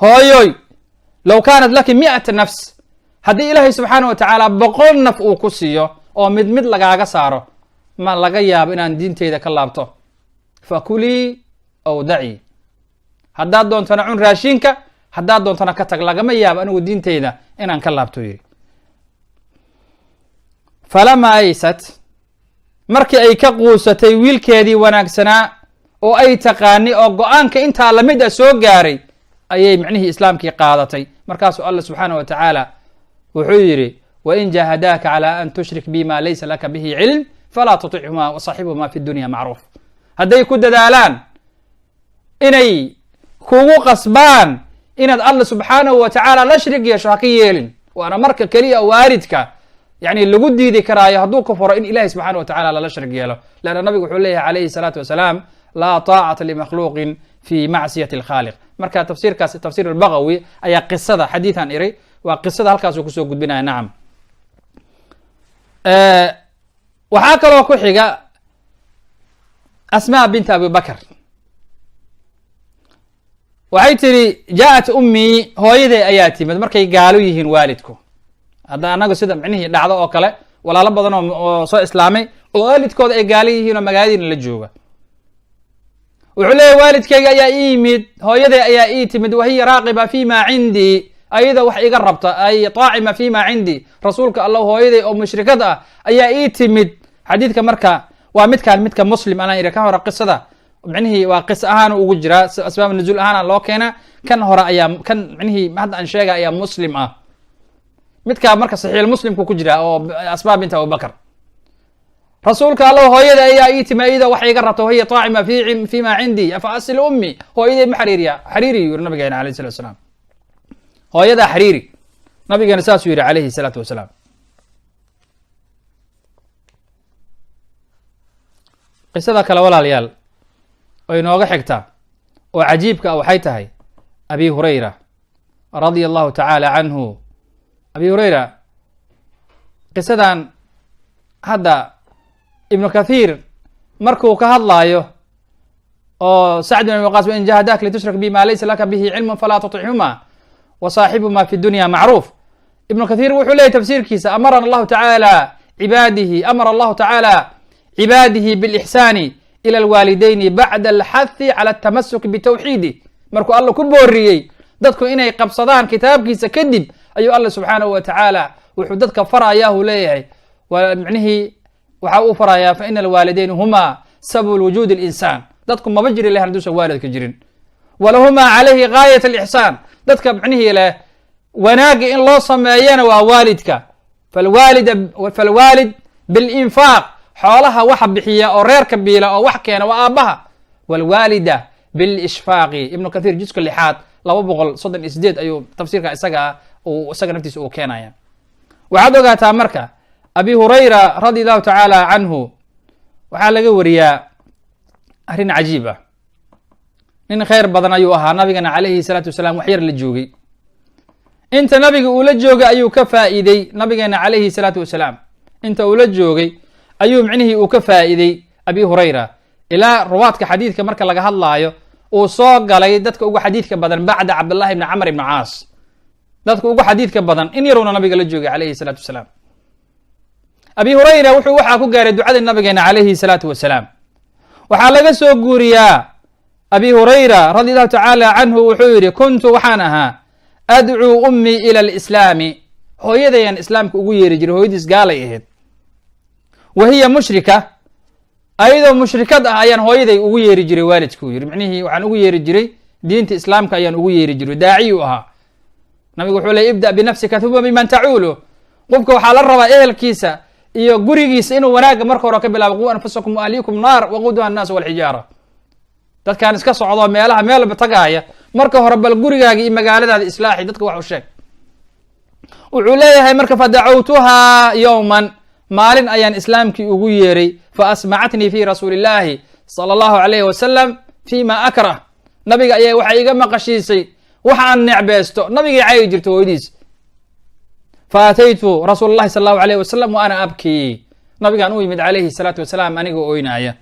hooyoy low kaanat laki 100 nafs haddii ilaahay subxaana wa tacaala 100 naf uu ku siiyo oo mid mid lagaaga saaro ma laga yaabo inaan diinteyda ka laabto fakulii aw daci haddaad doontana cun raashinka haddaad doontana ka tag lagama yaabo anigu diinteyda inaan ka laabto yidhi falama aysat markii ay ka quusatay wiilkeedii wanaagsanaa oo ay taqaani oo go-aanka intaa lamid a soo gaaray ayay micnihii islaamkii qaadatay markaasuu alla subxaana wa tacaala wuxuu yidhi wain jahadaaka calى an tushrik bima laysa laka bihi cilm falaa tuطichuma wasaaxibhuma fi dunya macruuf hadday ku dadaalaan inay kugu qasbaan inaad alla subxaanahu wa tacaala la shrig yeesho ha ka yeelin waana marka keliya waalidka yani lagu diidi karaayo hadduu ka furo in ilahi subxaana wa tacala lala shrig yeelo leanna nabigu wuxuu leeyahay calayhi الsalaatu wasalaam laa طaacata limakhluuqin fi macsiyati اlkhaaliq marka tafsiirkaas tafsir albagawi ayaa qisada xadiidan iray waa qisada halkaasuu kusoo gudbinaya nacam waxaa kaloo ku xiga asma binta abi bakr waxay tiri jaaءat ummii hooyaday ayaa timid markay gaalo yihiin waalidku hadda anagu sida micnihii dhacdo oo kale walaalo badan oo soo islaamay oo waalidkooda ay gaalo yihiin oo magaaladiina la jooga wuxuu leeyahy waalidkayga ayaa ii yimid hooyaday ayaa ii timid wahiya raaqiba fi ma cindii ayada wax iga rabta ay taacima fi ma cindii rasuulka allah hooyaday oo mushrikad ah ayaa ii timid xadiidka marka waa midka muslim anaan iri kan hore qisada micnihii waa qis ahaan ugu jiraa asbaab nuzuul ahaana loo keena kan hore ayaa kan micnihii hadda aan sheega ayaa muslim ah midkaa marka saxiix muslimku ku jira oo asbaab binta abubakr rasuulka allah hooyada ayaa ii timi ayada wax iga rabta wahiya taacima fi ma cindii afa asil ummi hooyaday ma xariiri yuri nabigeena alayh salatu wasalaam hooyadaa xariiri nabigeena saasuu yihi calayhi salaatu wasalaam qisada kale walaalayaal oo inooga xigta oo cajiibka ah waxay tahay abi hurayra radia allahu tacaala canhu abi hurayra qisadan hadda ibnu kathiir markuu ka hadlaayo oo sacd bin abi waqaas wain jahadaaka litushrik bima laysa laka bihi cilmu falaa tuطichuma wasaaxibhuma fi dunya macruuf ibnu kathiir wuxuu leeyahy tafsiirkiisa amara allahu tacaala cibaadihi bilixsaani ila alwaalidayni bacda alxathi cala atamasuk bitawxiidi markuu alla ku booriyey dadku inay qabsadaan kitaabkiisa kadib ayuu alla subxaanahu wa tacaala wuxuu dadka farayaahu leeyahay micnihii waxa uu farayaa fa ina alwaalidayn huma sabul wujuudi اlinsaan dadku maba jiri lahan haduusan waalidka jirin walahumaa calayhi gaayat alixsaan dadka micnihii leh wanaagga in loo sameeyana waa waalidka falwaalid bilinfaaq xoolaha waxa bixiya oo reerka biila oo wax keena waa aabbaha waalwaalida bilishfaaqi ibnu kathiir juska 6 238 ayuu tafsiirka isaga naftiisa uu keenaya waxaad ogaataa marka abi hurayra radi allahu tacaala canhu waxaa laga wariyaa arrin cajiib ah nin khayr badan ayuu ahaa nabigana calayhi salaatu wasalaam wax yar la joogay inta nabiga uu la joogay ayuu ka faa'iiday nabigeena calayhi salaatu wasalaam inta uu la joogay ayuu micnihii uu ka faa'iiday abi hurayra ilaa ruwaadka xadiidka marka laga hadlaayo uu soo galay dadka ugu xadiidka badan bacda cabdullahi ibni camr ibni caas dadka ugu xadiidka badan in yaruuna nabiga la joogay calayhi salaatu wasalaam abi hurayra waxaa ku gaaray ducadii nabigeena calayhi salaatu wasalaam waxaa laga soo guuriyaa abi hurayra radi allahu tacaala canhu wuxuu yidhi kuntu waxaan ahaa adcuu ummii ila alislaami hooyadayaan islaamka ugu yeeri jiray, hooyadiis gaalay ahayd, wa hiya mushrika, ayadoo mushrikad ah ayaan hooyaday ugu yeeri jiray waalidkuu yidhi, micnihii waxaan ugu yeeri jiray diinta islaamka ayaan ugu yeeri jiray, daaciyu ahaa. nabigu wuxuu leey ibda binafsika uma biman tacuulu, qofka waxaa la rabaa ehelkiisa iyo gurigiisa inuu wanaagga marka hore ka bilaabo, quu anfusakum waahliikum naar waquuduha annaas walxijaara. dadkaan iska socdo meelaha meelba tagaaya, marka hore bal gurigaaga iyo magaaladaada islaaxi, dadka wax u sheeg. wuxuu leeyahay marka fadacawtuhaa yowman, maalin ayaan islaamkii ugu yeeray, faasmacatnii fi rasuuli illaahi sala allahu alayhi wasalam fi ma akrah, nabiga ayaa waxay iga maqashiisay waxa aan necbeysto, nabigay cayi jirto hooyadiis. faataytu rasuul allahi sala allahu alayh wasalam wa ana abkii, nabigaan u yimid calayhi salaatu wasalaam anigoo oynaaya,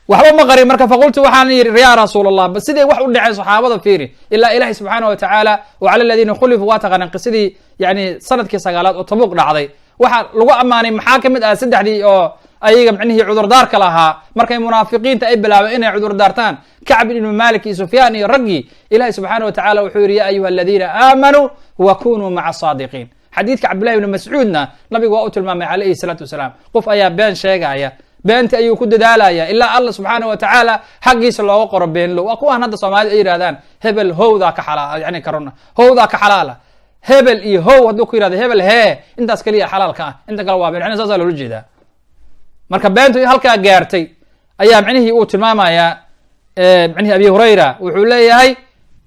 waxba ma qarin. marka faqultu waxaan yidhi yaa rasuul allah, bal siday wax u dhaceen saxaabada fiiri, ilaa ilahi subxaana wa tacaala wa cala aladiina khulifuu waa taqaanaan qisadii yani sanadkii sagaalaad oo tabuuq dhacday, waxaa lagu ammaanay maxaa ka mid ah saddexdii oo ayaga micnihii cudurdaarka lahaa markay munaafiqiinta ay bilaabeen inay cudurdaartaan, kacb ibnu malik iyo sufyaan iyo raggii. ilahi subxaana wa tacala wuxuu yidhi ya ayuha aladiina aamanuu wa kunuu maca asaadiqiin. xadiidka cabdillahi ibni mascuudna nabigu waa u tilmaamay calayhi salaatu wasalaam, qof ayaa been sheegaya, beenta ayuu ku dadaalaya ilaa alla subxaana wa tacaala xaggiisa looga qoro beenlow. waa kuwaan hadda soomaalida ay yidhahdaan hebel howdaa ka xalaal, yani karona howdaa ka xalaala, hebel iyo how hadduu ku yihahdo hebel hee, intaas keliya xalaalka ah, inta kale waa been, yani saasaa loola jeedaa. marka beentu halkaa gaartay ayaa micnihii uu tilmaamayaa micnihii abi hurayra. wuxuu leeyahay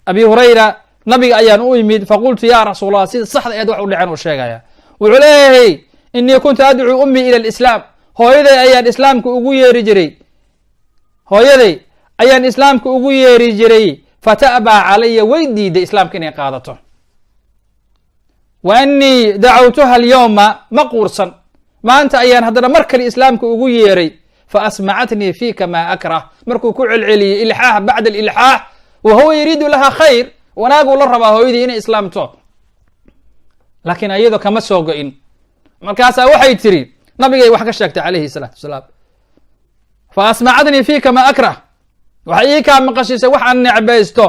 abi hurayra nabiga ayaan u imid, faqultu ya rasuul allah, sida saxda eed wax u dhaceen uu sheegaya. wuxuu leeyahay inii kuntu adcuu ummii ila alislaam, hooyaday ayaan islaamka ugu yeeri jiray, hooyaday ayaan islaamka ugu yeeri jiray, fata'baa calaya, way diiday islaamka inay qaadato. wa inii dacawtuha alyawma, ma quursan, maanta ayaan haddana mar kale islaamka ugu yeeray, faasmacatnii fiika maa akrah, markuu ku celceliyey ilxaax bacda alilxaax, wa huwa yuriidu laha khayr, wanaaguu la rabaa hooyadii inay islaamto, laakiin iyadoo kama soo go-in. markaasaa waxay tiri, nabigay wax ka sheegtay calayhi salaatu wasalaam, faasmacatnii fiika maa akrah, waxay ii kaa maqashiisay wax aan necbaysto,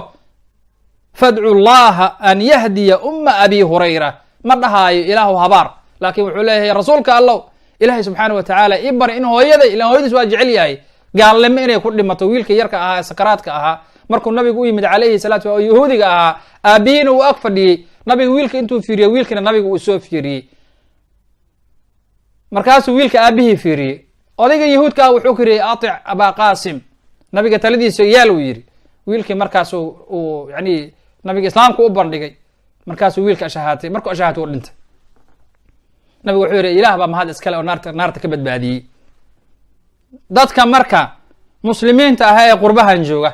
fadcu llaha an yahdiya umma abi hurayra, ma dhahaayo ilaahu habaar, laakiin wuxuu leeyahay rasuulka allow, ilaahay subxaana wa tacaala ii bari in hooyaday, ilaan hooyadiis waa jecel yahay, gaalnimo inay ku dhimato, wiilka yarka ahaa ee sakaraadka ahaa. markuu nabigu u yimid calayhi salaatu oo yahuudiga ahaa, aabihiina uu ag fadhiyey, nabiga wiilka intuu fiiriyey, wiilkina nabiga uu soo fiiriyey, markaasuu wiilka aabihii fiiriyey. odayga yahuudka ah wuxuu ku yidhi atic abaa qaasim, nabiga taladiisa yaal uu yidhi. wiilkii markaas uu yani nabiga islaamka u bandhigay, markaasuu wiilka ashahaatay, markuu ashahaatay u dhintay. nabigu wuxuu yidhi ilaah baa mahad iskale oo naarta ka badbaadiyey. dadka marka muslimiinta ah ee qurbahan jooga,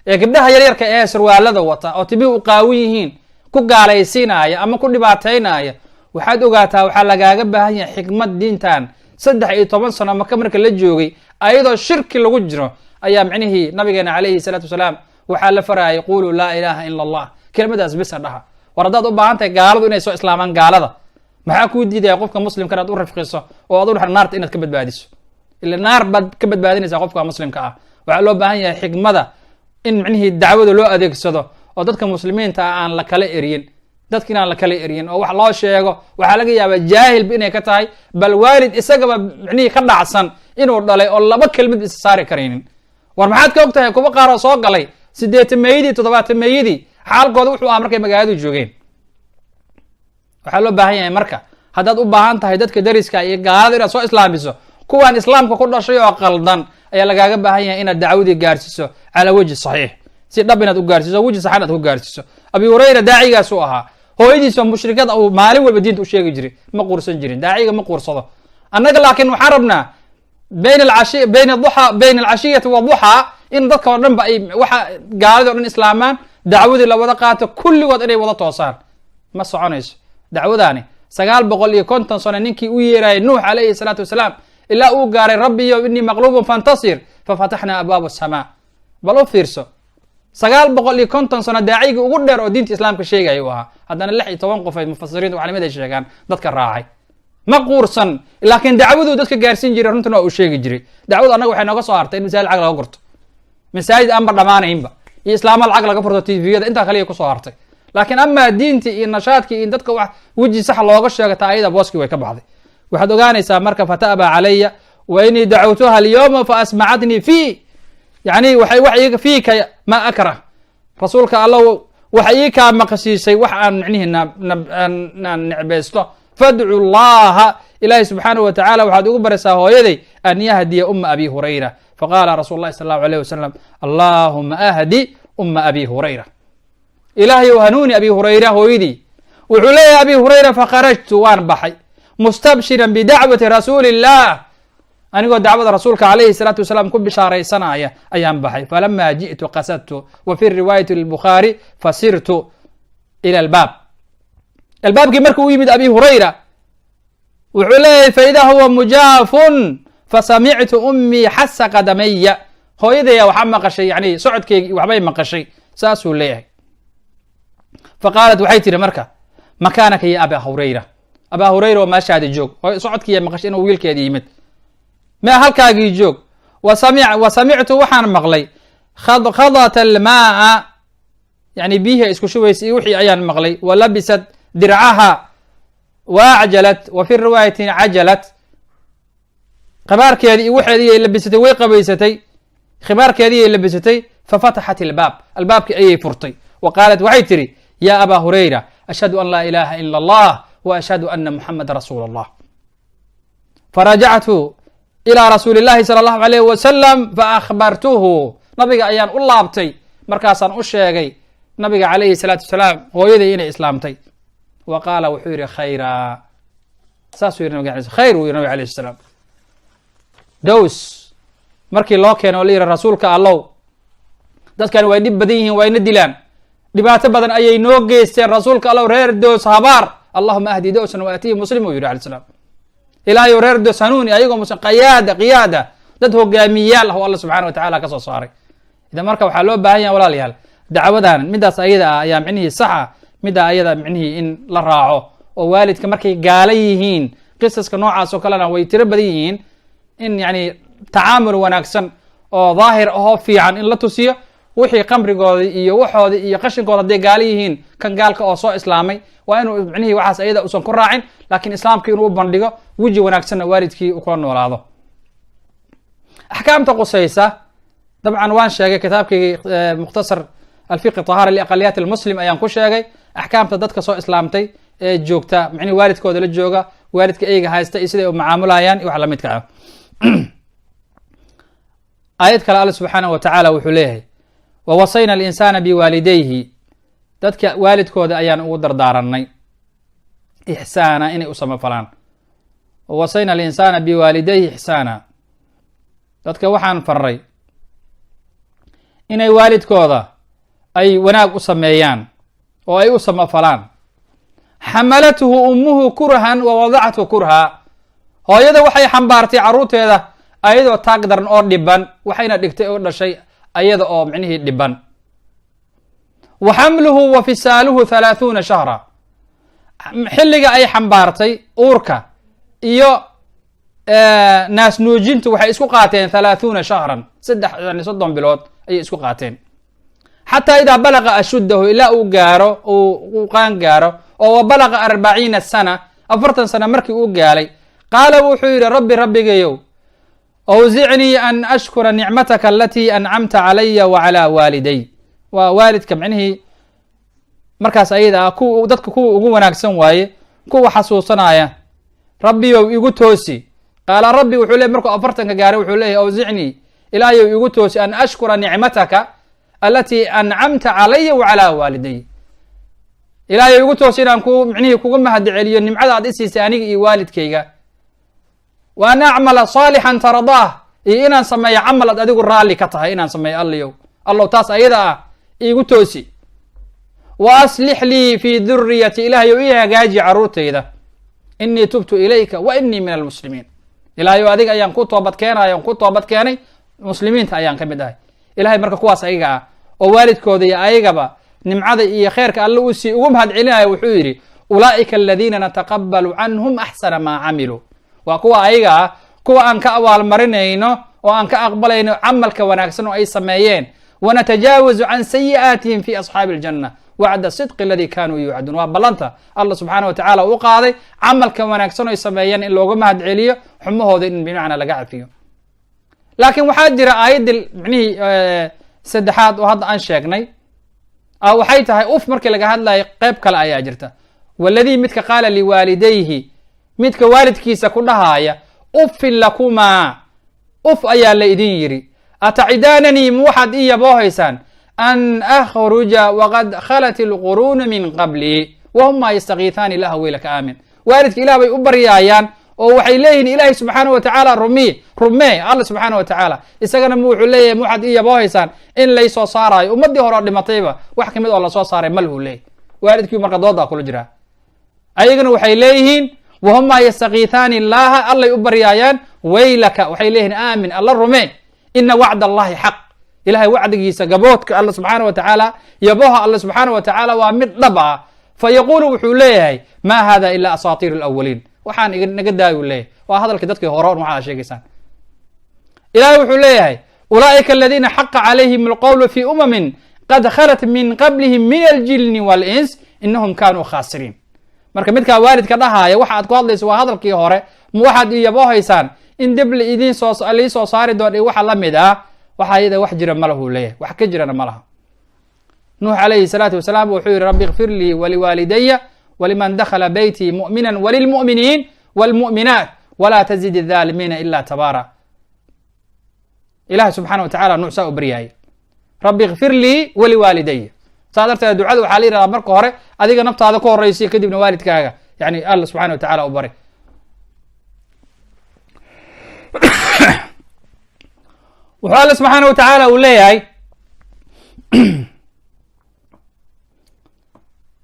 ee gabdhaha yaryarka ee sarwaalada wata oo tibihi u qaawin yihiin, ku gaalaysiinaya ama ku dhibaataynaya, waxaad ogaataa waxaa lagaaga baahan yahay xikmad. diintan 13 sano maka marka la joogay ayadoo shirki lagu jiro ayaa micnihii nabigeena calayhi salaatu wasalaam waxaa la farayay quluu laa ilaaha ila allah, kelimadaas bisa dhaha. war haddaad u baahan tahay gaaladu inay soo islaamaan, gaalada maxaa kuu diidaya qofka muslimka inaad u rafqiso oo ad u dhaxdo naarta inaad ka badbaadiso? ila naar baad ka badbaadinaysaa qofka muslimka ah. waxaa loo baahan yahay xikmada in micnihii dacwada loo adeegsado oo dadka muslimiinta ah aan la kala eriyin, dadka inaan la kala eriyin oo wax loo sheego. waxaa laga yaabaa jaahilba inay ka tahay, bal waalid isagaba micnihii ka dhacsan inuu dhalay oo laba kelmad isa saari karaynin. war maxaad ka og tahay kuwa qaar oo soo galay 80meeyadii 70meeyadii xaalkooda wuxuu ahaa markay magaaladu joogeen. waxaa loo baahan yahay marka haddaad u baahan tahay dadka dariska iyo gaalada inaad soo islaamiso, kuwaan islaamka ku dhashay oo qaldan ayaa lagaaga baahan yahay inaad dacwadii gaarsiiso calaa wejhi saxiix, si dhab inaad u gaarsiiso, weji saxan aad ku gaarsiiso. abi hurayra daacigaas u ahaa, hooyadiisa mushrikada uu maalin walba diinta u sheegi jiray, ma quursan jirin. daaciga ma quursado. annaga laakiin waxaan rabnaa bayna alcashiyati waduxaa in dadka oo dhan ba ay waxa gaalada o dhan islaamaan, dacwadii la wada qaato, kulligood inay wada toosaan. ma soconayso dacwadaani. 950 sano ninkii u yeerayay nuux calayhi salaatu wasalaam ilaa uu gaaray rabbiyo inii maqluubun fantasir fafataxnaa abwaaba asamaa. bal u fiirso, 950 sano daacigii ugu dheer oo diinta islaamka sheegaya u ahaa, haddana 16 qof ay mufasiriinta culimada ay sheegaan dadka raacay. ma quursan, laakiin dacwaduu dadka gaarsiin jiray, runtuna waa uu sheegi jiray. dacwadu annaga waxay nooga soo hartay in masaa'il cag laga gorto. masaajid aanba dhammaanaynba iyo islaama lacag laga furto tviyada intaa kaliya kusoo hartay. laakiin amaa diintii iyo nashaadkii iyo dadka wax weji sax looga sheega taa ayada booskii way ka baxday. waxaad ogaanaysaa marka fata'ba calaya wa inii dacawtuha alyawma fa asmacatnii fi yani wax fiika ma akrah. rasuulka alla waxa ii kaa maqashiisay wax aan micnihi necbaysto. fadcu llaha ilaahi subxaanahu wa tacala waxaad ugu baraysaa hooyaday an yahdiya uma abi hurayra. faqaala rasuul lahi sal allahu alayh wasalam allahuma ahdi uma abi hurayra. ilaahay ou hanuuni abi hurayra hooyadii. wuxuu leeyahay abi hurayra fakharajtu waan baxay mustabshiran bidacwati rasuuli illah anigoo dacwada rasuulka calayhi salaatu wasalaam ku bishaaraysanaya ayaan baxay. falama ji'tu qasadtu wa fi riwaayati lbukhaari fasirtu ila albaab. albaabkii markuu u yimid abi hurayra wuxuu leeyahay faida huwa mujaafun fasamictu ummii xasa qadamaya. hooyadaya waxaa maqashay yani socodkeygii waxbay maqashay saasuu leeyahay. faqaalat waxay tihi marka makaanaka ya aba hurayra. abaa hurayra oo meeshaadi joog. socodkiiya maqashay inuu wiilkeedi yimid. ma halkaagii joog. wa samictu waxaan maqlay khadat almaaa yani biyihii isku shubaysay iyo wixii ayaan maqlay. wa labisat dircaha wa acjalat wa fi riwaayatin cajalat. khibaarkeedii iyo waxeedii ay labisatay way qabaysatay. khibaarkeedii ay labisatay. fafataxat ilbaab albaabkii ayay furtay. wa qaalat waxay tihi ya aba hurayra ashhadu an laa ilaha ila allah wa ashhadu ana muxamada rasuul allah. farajactu ilaa rasuuli llahi sala allahu alayh wasalam faahbartuhu. nabiga ayaan u laabtay markaasaan u sheegay nabiga calayhi salaatu wasalaam hooyaday inay islaamtay. wa qaala wuxuu yihi khayra. saasuu yidhi nabig khayr wuu yidhi nabig alayh salaam. dows markii loo keeno oo la yidhi rasuulka allow dadkan way dhib badan yihiin waa ina dilaan dhibaato badan ayay noo geysteen rasuulka allow reer doos habaar allahuma ahdi dowsan wa aatihi muslim uu yidhi alayh salaam. ilaahayow reer doos hanuuni ayagoo muslim qiyaada dad hogaamiyayaal ah oo alla subxana wa tacala ka soo saaray. idan marka waxaa loo baahan yaha walaalayaal dacwadan midaas ayada ah ayaa micnihii saxa middaa ayada micnihii in la raaco oo waalidka markay gaala yihiin qisaska noocaas oo kalena way tiro badan yihiin in yani tacaamul wanaagsan oo daahir ahoo fiican in la tusiyo. wixii qamrigooda iyo waxooda iyo qashinkooda hadday gaala yihiin kan gaalka oo soo islaamay waa inuu micnihii waxaas ayada usan ku raacin laakiin islaamka inuu u bandhigo weji wanaagsanna waalidkii u kula noolaado. axkaamta qusaysa dabcan waan sheegay kitaabkaygii mukhtasar alfiqi طahaara liaqaliyaat almuslim ayaan ku sheegay axkaamta dadka soo islaamtay ee joogta micnihi waalidkooda la jooga waalidka eyga haysta iyo siday u macaamulayaan iyo wax lamidka ah. aayad kale alla subxaanahu wa tacaala wuxuu leeyahay wawasayna alinsana biwaalidayhi. dadka waalidkooda ayaan ugu dardaaranay ixsaana inay u samafalaan. wawasayna alinsana biwaalidayhi ixsaana. dadka waxaan faray inay waalidkooda ay wanaag u sameeyaan oo ay u samafalaan. xamalathu ummuhu kurhan wa wadacathu kurha. hooyada waxay xambaartay carruurteeda ayadoo taag daran oo dhiban waxayna dhigtay oo dhashay ayada oo micnihii dhiban. wa xamluhu wa fisaaluhu 30 shahra. xilliga ay xambaartay uurka iyo naas nuujintu waxay isku qaateen 30 shahran 30 bilood ayay isku qaateen. xataa idaa balaqa ashuddahu ilaa uu gaaro uu qaan gaaro oo wa balaqa 40 sana 40 sana markii uu gaalay qaala wuxuu yidhi rabbi rabbigayow awzicnii an ashkura nicmataka alatii ancamta calaya wa calaa waaliday. waa waalidka micnihii markaas ayada ah dadka kuwa ugu wanaagsan waaye kuwa xasuusanaya rabbiyow igu toosi. qaala rabbi wuxuu leey markuu 40ka gaaray wuxuu leeyahy awzicnii ilaahayow igu toosi an ashkura nicmataka alatii ancamta calaya wa calaa waaliday. ilaahayow igu toosi inaan micnihii kuga mahad celiyo nimcada aad isiisay aniga iyo waalidkayga. wa an acmala saalixan taradaah iyo inaan sameeyo camal ad adigu raalli ka tahay inaan sameeyo allow taas ayada ah iigu toosi. wa aslix lii fii duriyati ilaahayow ii hagaaji carruurtayda. inii tubtu ilayka wa inii min almuslimiin. ilaahayow adiga ayaan ku toobad keenay muslimiinta ayaan ka mid ahay. ilahay marka kuwaas ayaga ah oo waalidkooda iyo ayagaba nimcada iyo kheyrka alle uusii ugu mahad celinaya wuxuu yidhi ulaa'ika aladiina nataqabalu canhum axsana maa camiluu. waa kuwa ayaga ah kuwa aan ka abaalmarinayno oo aan ka aqbalayno camalka wanaagsan oo ay sameeyeen wanatajaawazu can sayi'aatihim fi asxaabi aljanna wacda sidqi aladii kaanuu yuucaduun. waa ballanta alla subxaana wa tacaala u qaaday camalka wanaagsan oo ay sameeyeen in looga mahad celiyo, xumahooda in bimacnaa laga cafiyo. laakiin waxaa jira aayaddii micnihii saddexaad oo hadda aan sheegnay waxay tahay uf markii laga hadlayo qayb kale ayaa jirta. waladii midka qaala liwaalidayhi, midka waalidkiisa ku dhahaaya uffin lakumaa, uf ayaa la idin yidhi, atacidaananii ma waxaad ii yaboohaysaan an akhruja waqad khalat ilquruunu min qablii wahumaa yastakiihaani ilaha weylaka aamin. waalidka ilah bay u baryaayaan oo waxay leeyihin ilaahay subxaana wa tacaala rumee alla subxaana wa tacaala, isagana wuxuu leeyahay ma waxaad ii yaboohaysaan in laysoo saaraayo ummadii hore oo dhimatayba wax kamid oo lasoo saaray malhuu leeyay. waalidkii marka doodaa kula jiraa. ayagana waxay leeyihiin wahumaa yastakiihaani illaaha, allay u baryaayaan, weylaka waxay leeyihiin aamin alla rumee, ina wacd allahi xaq, ilahay wacdigiisa gaboodka alla subxaana wa tacaala, yaboha alla subxaana wa tacaala waa mid dhab ah. fa yaquulu wuxuu leeyahay maa hada ila asaatiiru alawaliin, waxaan naga daayu leeyahay, waa hadalkii dadkii hore waxaad sheegaysaan. ilahay wuxuu leeyahay ulaa'ika aladiina xaqa calayhim alqowlu fi umamin qad khalat min qablihim min aljinni walins inahum kaanuu khaasiriin. marka midkaa waalidka dhahaaya waxa aad ku hadlayso waa hadalkii hore, ma waxaad ii yaboohaysaan in dib lii soo saari doon iyo waxa la mid ah, waxa iyada wax jira malahuu leeyahay, wax ka jirana ma laha. nuux calayhi salaatu wasalaam wuxuu yihi rabbi ikfir lii waliwaalidaya waliman dakhala beytii mu'minan walilmu'miniin waalmu'minaat walaa tazid الظaalimiina ila tabaara. ilahi subxaana wa tacala nuux saa u baryaayay, rabbi ikfir lii waliwaalidaya. saa darteed ducada waxaa la yihahdaa marka hore adiga naftaada ku horeysiy, kadibna waalidkaaga yani alla subxana wa tacala u bari. wuxuu alla subxaana wa tacaala uu leeyahay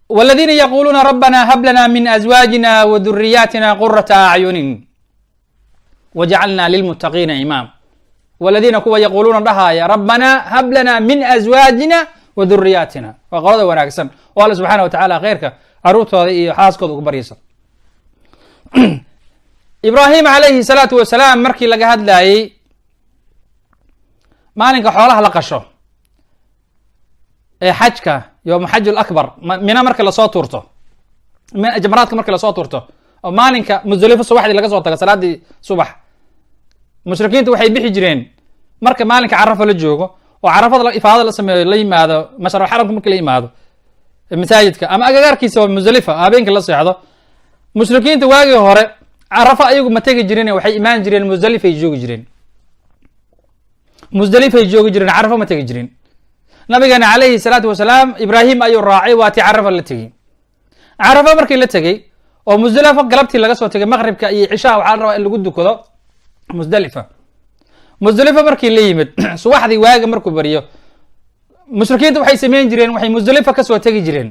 والذين يقولون ربنا هب لنا من أزواجنا وذرياتنا قرة أعين وجعلنا للمتقين إمام. والذين كوا يقولون لها يا ربنا هب لنا من أزواجنا وذرياتنا وقرض وناكسن والله سبحانه وتعالى غيرك عروت هذه حاسكد وبريسة. إبراهيم عليه الصلاة والسلام مركي لقى هاد لاي مالك حولها لقشو xajka yowma xaj lakbar mina marka lasoo tuurto, jamraadka marka lasoo tuurto oo maalinka musdalifo subaxdii laga soo tago salaadii subax, mushrikiintu waxay bixi jireen marka maalinka carafa la joogo oo carafada ifaadada la sameeyo la yimaado mashar xaramka marka la yimaado masaajidka ama agagaarkiisa oo musdalifa habeenka la seexdo. mushrikiinta waagii hore carafa ayagu ma tegi jirin, waxay imaan jireen musdalifay joogi jireen, carafa ma tegi jirin. nabigeena calayhi salaatu wasalaam ibraahim ayuu raacay, waatii carafa la tegey. carafa markii la tegey oo musdalifa galabtii laga soo tegay maqribka iyo cishaha waxaa la rabaa in lagu dukado musdalifa markii la yimid subaxdii waaga markuu bariyo mushrikiinta waxay sameyn jireen, waxay musdalifa kasoo tegi jireen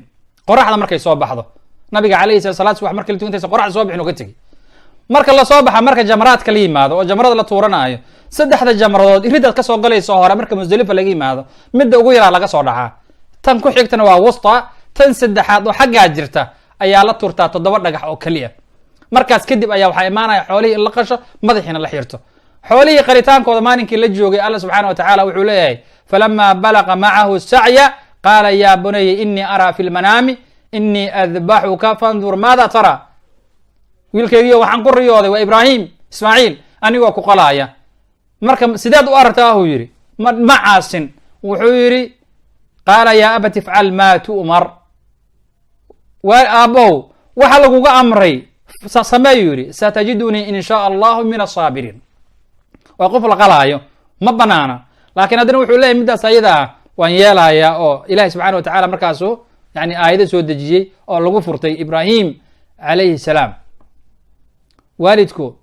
qoraxda markay soo baxdo. nabiga calayhi salaatu subax markii la tugo intaysa qoraxda soo bixin oo ka tegi. marka lasoo baxa marka jamraadka la yimaado oo jamrada la tuuranaayo, saddexda jamradood iridaad kasoo galayso hore marka musdalifa laga yimaado midda ugu yaraa laga soo dhacaa, tan ku xigtana waa wusta, tan saddexaad oo xaggaa jirta ayaa la tuurtaa 7 dhagax oo keliya. markaas kadib ayaa waxaa imaanaya xoolihii in la qasho, madaxiina la xirto. xoolihii qaritaankooda maalinkii la joogay alla subxaana wa tacaala wuxuu leeyahay falamaa balaqa macahu sacya qaala yaa bunaya inii araa fi lmanaami inii adbaxuka fandur maada tara. wiilkaygiyo waxaan ku riyooday waa ibraahim ismaaciil anigoo ku qalaaya, marka sideed u aragtaa huu yidhi ma caasin. wuxuu yidhi qaala yaa abati ifcal maa tu'mar, aabbow waxa laguga amray sameeyu yidhi satajidunii in shaa allahu min asaabiriin. waa qof la qalaayo ma banaana, laakiin haddana wuxuu leeyahy middaas ayada ah waan yeelayaa oo ilahi subxana wa tacala markaasu yani aayado soo dejiyey oo lagu furtay ibraahim calayhi salaam. waalidku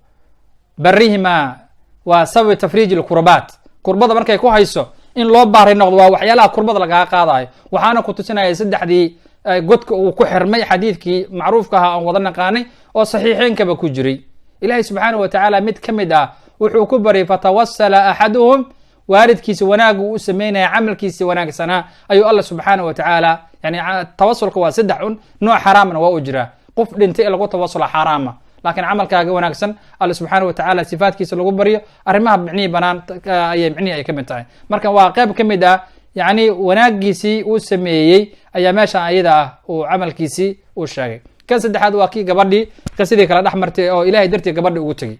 barihima waa sababi tafriij lkurbaat, kurbada markay ku hayso in loo baaray noqdo waa waxyaalaha kurbada lagaga qaadayo. waxaana ku tusinaya saddexdii godka uu ku xirmay xadiidkii macruufka ahaa aan wada naqaanay oo saxiixeenkaba ku jiray. ilahi subxaana wa tacaala mid ka mid ah wuxuu ku baryay fatawasala axaduhum, waalidkiisa wanaagu u sameynaya camalkiisa wanaagsanaa ayuu alla subxaana wa tacaala yani tawasulka waa 3 nooc xaraamna waa u jiraa. qof dhintay lagu tawasula xaraama, laakiin camalkaaga wanaagsan alla subxaana watacaala sifaatkiisa lagu baryo arrimaha micnihii banaan ayay micnihii ay ka mid tahay. marka waa qayb ka mid ah yani wanaagiisii uu sameeyey ayaa meesha ayada ah uu camalkiisii uu sheegay. kan saddexaad waa kii gabadhii qisadii kala dhex martay oo ilahay dartii gabadhi ugu tegey.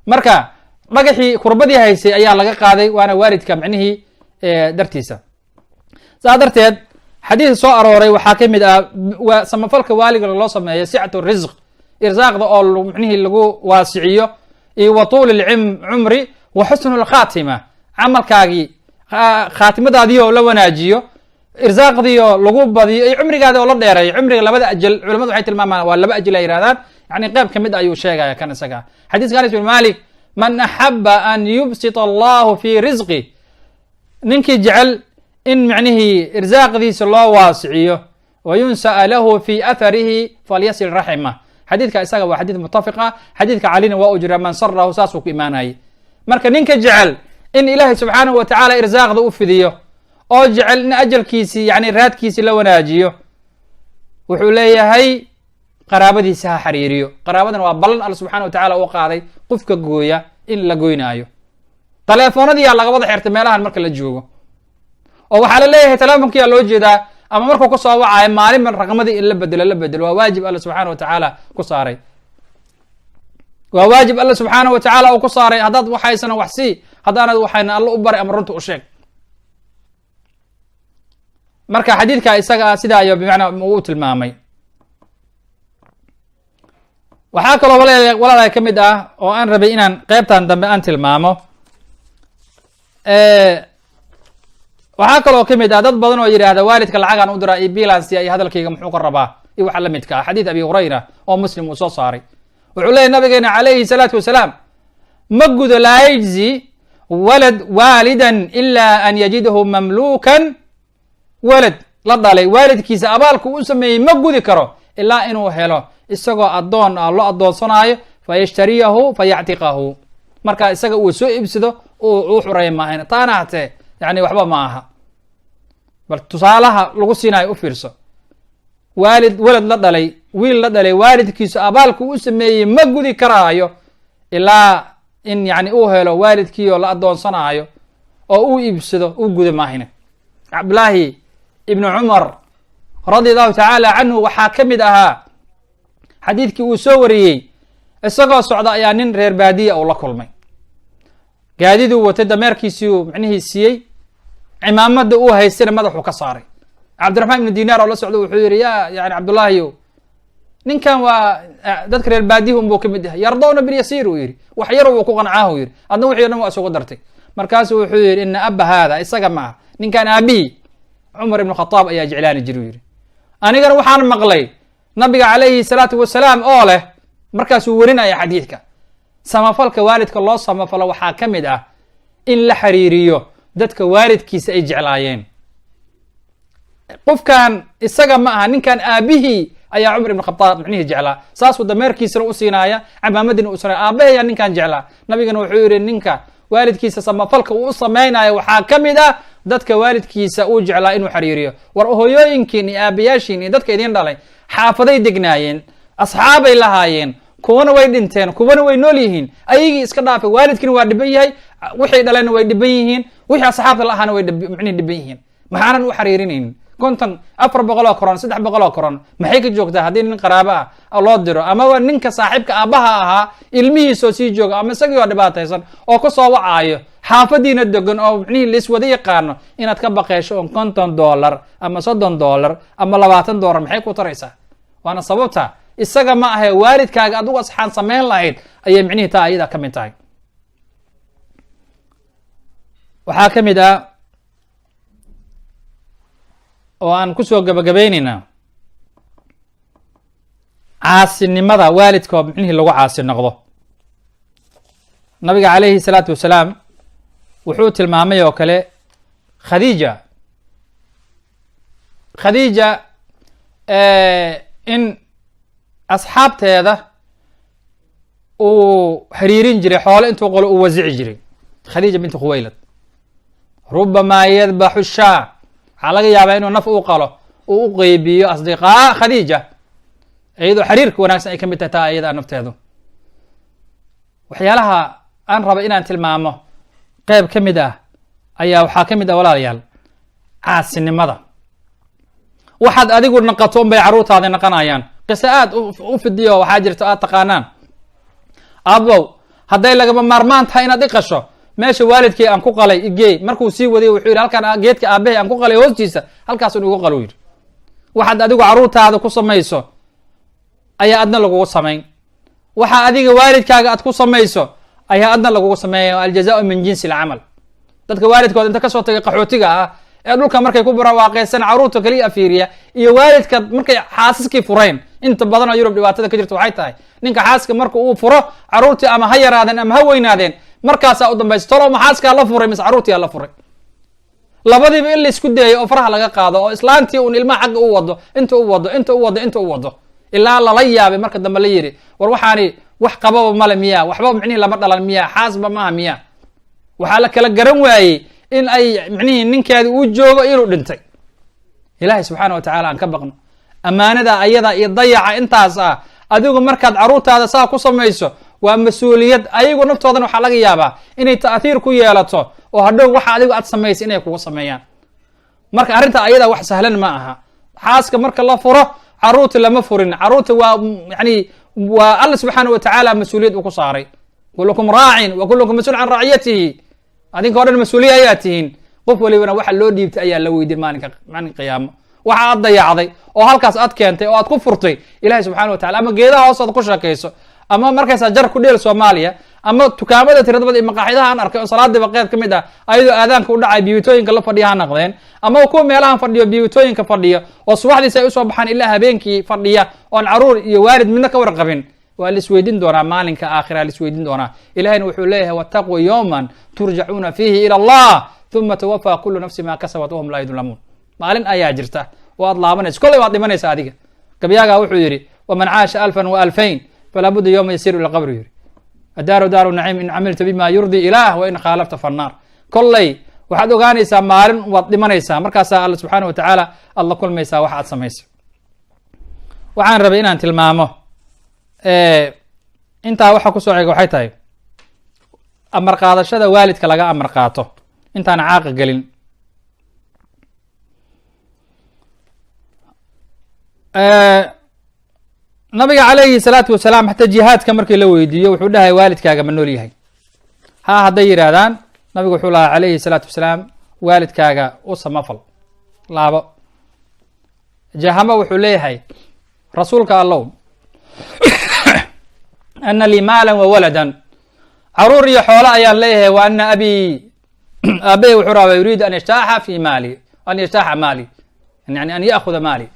marka dhagaxii kurbadii haysay ayaa laga qaaday, waana waalidka micnihii dartiisa. saa darteed xadiis soo arooray waxaa ka mid ah samafalka waaliga loo sameeyo sicatu risq, irsaaqda oo micnihii lagu waasiciyo, iyo wa tuuli lcumri wa xusnu lkhaatima, camalkaagii khaatimadaadii oo la wanaajiyo, irsaaqdii oo lagu badiyo, iyo cumrigaadi oo la dheereeyo. cumriga labada ajal culamadu waxay tilmaamaan waa laba ajal ay yirahdaan, yani qayb ka mid ayuu sheegaya kan isaga. xadiiska anas bin malik, man axaba an yubsita allahu fi risqi, ninkii jecel in micnihii irsaaqdiisa loo waasiciyo, wayunsa'a lahu fi atharihi falyasil raxima. xadiidka isaga waa xadiid mutafiq ah, xadiidka calina waa u jira man sarahu, saasuu ku imaanayay. marka ninka jecel in ilaahay subxaanahu watacaala irsaaqda u fidiyo, oo jecel in ajalkiisii yani raadkiisii la wanaajiyo, wuxuu leeyahay qaraabadiisa ha xariiriyo. qaraabadana waa ballan alla subxana watacaala uu qaaday qofka gooya in la goynaayo. taleefoonadiyaa laga wada xirtay meelahan marka la joogo, oo waxaa la leeyahay telefonkiyaa loo jeedaa, ama markuu ka soo wacayo maalinban raqmadii in la bedelo waa waajib alla subxaana watacaala ku saaray. waa waajib alla subxaana watacaala uu ku saaray. haddaad waxaysana wax sii, haddaanad waxayna alla u baray ama runta u sheeg. marka xadiidka isaga ah sidaa ayo bimacnaa uu tilmaamay. waxaa kaloo walaalaha ka mid ah oo aan rabay inaan qeybtan dambe aan tilmaamo, waxaa kaloo ka mid ah dad badan oo yidhaahda waalidka lacagaan u diraa iyo bilansia iyo hadalkayga muxuu ka rabaa iyo waxa la midka ah. xadiid abi hurayra oo muslim uu soo saaray, wuxuu leeyahy nabigeena calayhi salaatu wasalaam, ma gudo laa yajzi walad waalidan ilaa an yajidahu mamluukan, walad la dhalay waalidkiisa abaalku u sameeyey ma gudi karo ilaa inuu helo isagoo addoon ah loo addoonsanaayo, fayashtariyahu fayactiqahu, marka isaga uu soo iibsado uu xureeya maahan. taana hatee yani waxba ma aha. bal tusaalaha lagu siinayo u fiirso, walad la dhalay, wiil la dhalay, waalidkiisu abaalku u sameeyey ma gudi karaayo ilaa in yani uu helo waalidkii oo la addoonsanaayo oo uu iibsado uu guda maahine. cabdillaahi ibnu cumar radi allahu tacaala canhu waxaa ka mid ahaa xadiidkii uu soo wariyey, isagoo socda ayaa nin reer baadiya uu la kulmay. gaadiduu watay dameerkiisii uu micnihii siiyey, cimaamada uu haystayna madaxuu ka saaray. cabdiraxmaan ibnu dinaar oo la socda wuxuu yihi yani cabdullaahiyo, ninkan waa dadka reer baadiyaha unbuu ka mid yahay, yardowna bilyasiir uu yihi, wax yar wuu ku qancaahu yihi, adna wixii o dhan waa isugu dartay. markaasuu wuxuu yihi ina aba haada, isaga ma ah, ninkan aabihii cumar ibnu khataab ayaa jeclaani jiri u yihi. anigana waxaan maqlay nabiga calayhi salaatu wasalaam oo leh, markaasuu werinaya xadiidka, samafalka waalidka loo samafalo waxaa ka mid ah in la xiriiriyo dadka waalidkiisa ay jeclaayeen. qofkan isaga ma aha, ninkan aabihii ayaa cumar ibn khataab micnihii jeclaa, saasuu dameerkiisana u siinaaya, camaamadina u sinaya, aabaheyaa ninkan jeclaa. nabigana wuxuu yihi ninka waalidkiisa samafalka uu u samaynayo waxaa ka mid ah dadka waalidkiisa uu jeclaa inuu xiriiriyo. war hooyooyinkiin iyo aabayaashiin iyo dadka idin dhalay xaafaday degnaayeen, asxaabay lahaayeen, kuwana way dhinteen, kuwana way nool yihiin, ayagii iska dhaafay, waalidkiina waa dhiban yahay, wixii dhaleenna way dhiban yihiin, wixii asxaabta la ahaana way micnihi dhiban yihiin. maxaanan u xiriirinaynin? 400 oo koron, 300 oo koron maxay ka joogtaa haddii nin qaraabo ah loo diro, amaba ninka saaxiibka aabbaha ahaa ilmihiisoo sii jooga, ama isagii oo dhibaataysan oo ka soo wacaayo, xaafadiina degan oo micnihii laiswada yaqaano, inaad ka baqeysho on $50 ama $30 ama $20 maxay ku taraysaa? waana sababta isaga ma ahe waalidkaaga adigu asxaan samayn lahayd ayay micnihii taa ayada ka mid tahay. waxaa ka mid ah oo aan kusoo gabagabaynaynaa caasinimada waalidka oo micnihii lagu caasi noqdo. nabiga calayhi salaatu wasalaam wuxuu tilmaamay oo kale khadiija in asxaabteeda uu xiriirin jiray, xoole intuu qolo uu wasici jiray. khadiija binti khuwaylad, rubamaa yadbaxu shaa, waxaa laga yaabaa inuu naf u qalo uu u qeybiyo asdiqaa khadiija, iyadoo xiriirka wanaagsan ay ka mid tahay taa iyada nafteedu. waxyaalaha aan raba inaan tilmaamo qeyb ka mid ah ayaa waxaa ka mid ah walaalayaal caasinimada. waxaad adigu naqato unbay carruurtaada naqanayaan. qiso aad u fidiyo waxaa jirta aad taqaanaan. aabow hadday lagama maarmaan tahay inaad i qasho, meesha waalidkii aan ku qalay igey. markuu sii wadiy wuxuu yidhi halkaan geedka aabbahay aan ku qalay hoostiisa halkaas igu qalo yidhi. waxaad adigu carruurtaada ku samayso ayaa adna lagugu samayn. waxa adiga waalidkaaga aad ku samayso ayaa adna lagugu sameeya. aljazaau min jinsi alcamal. dadka waalidkooda inta kasoo tagay qaxootiga ah ee dhulka markay ku barwaaqeysan carruurta kaliya afiiriya, iyo waalidka markay xaasaskii fureen. inta badan oo Yurub dhibaatada ka jirta waxay tahay ninka xaaska marka uu furo carruurtii ama ha yaraadeen ama ha weynaadeen, markaasaa u dambaysa tolo ma xaaskaa la furay mise carruurtiyaa la furay. labadiiba in la isku dayayo oo faraha laga qaado oo islaantii uun ilmaha xagga u wado inta u wado ilaa lala yaabay marka dambe la yidhi war waxaani wax qababa male miyaa, waxba micnihii lama dhalan miyaa, xaasba maaha miyaa. waxaa la kala garan waayey in ay micnihii ninkeedi uu joogo inuu dhintay. ilaahay subxaana wa tacaala aan ka baqno. ammaanada ayada iyo dayaca intaas ah adigu markaad carruurtaada saa ku samayso waa mas-uuliyad. ayagu naftoodana waxaa laga yaabaa inay ta'hiir ku yeelato oo hadhow waxa adigu aad samaysa inay kugu sameeyaan. marka arrinta ayada wax sahlan ma aha. xaaska marka la furo carruurta lama furin. carruurta waa yani waa alla subxaana wa tacaala mas-uuliyad uu ku saaray. kullukum raacin wa kullukum mas-uul can raaciyatihi. adinka o dhan mas-uuliya ayaa tihiin. qof walibana waxa loo dhiibtay ayaa la weydiin maalinka qiyaamo. waxa aad dayacday oo halkaas aad keentay oo aad ku furtay ilahay subxana wa tacala ama geedaha hoostood ku sheekayso ama markaysaa jar ku dheel Soomaaliya ama tukaamada tiradabada iyo maqaaxidaha aan arkay oo salaadiiba qeyb ka mid ah ayadoo aadaanka u dhacay biyutooyinka la fadhiya ha naqdeen, ama kuwa meelahan fadhiyo biyutooyinka fadhiya oo subaxdiisa ay usoo baxaan ilaa habeenkii fadhiya oon caruur iyo waalid midna ka warqabin. waa la isweydiin doonaa maalinka aakhira la isweydiin doonaa. ilahayna wuxuu leeyahay wattaquu yawman turjacuuna fiihi ila allah uma tuwafaa kullu nafsi ma kasabat wahum laa yudlamuun. maalin ayaa jirta oo aad laabanayso, kolley waad dhimanaysa adiga. gabyaagaa wuxuu yidhi waman caasha 1000 wa 2000 falaa budda yawma yasiru ila qabri. yidhi adaaru daaru naciim in camilta bima yurdi ilaah wa in khaalafta fannaar. kolley waxaad ogaanaysaa maalin waad dhimanaysaa, markaasaa alla subxaana wa tacaala aad la kulmaysaa wax aad samayso. waxaan rabay inaan tilmaamo intaa waxa kusoo cega waxay tahay amar qaadashada waalidka laga amar qaato intaan caaqa gelin. nabiga calayhi salaatu wasalaam xataa jihaadka markii la weydiiyo wuxuu dhahay waalidkaaga ma nool yahay? ha hadday yidhaahdaan nabigu wuxuu lahaa calayhi salaatu wasalaam waalidkaaga u samafal laabo. jahamo wuxuu leeyahay rasuulka allow ana lii maalan wa waladan, caruur iyo xoolo ayaan leeyahay. wa ana abi aabahe wuxuu rabaa yuriidu an yastaaxa fi maali an yastaaxa maali yani an ya'khuda maali.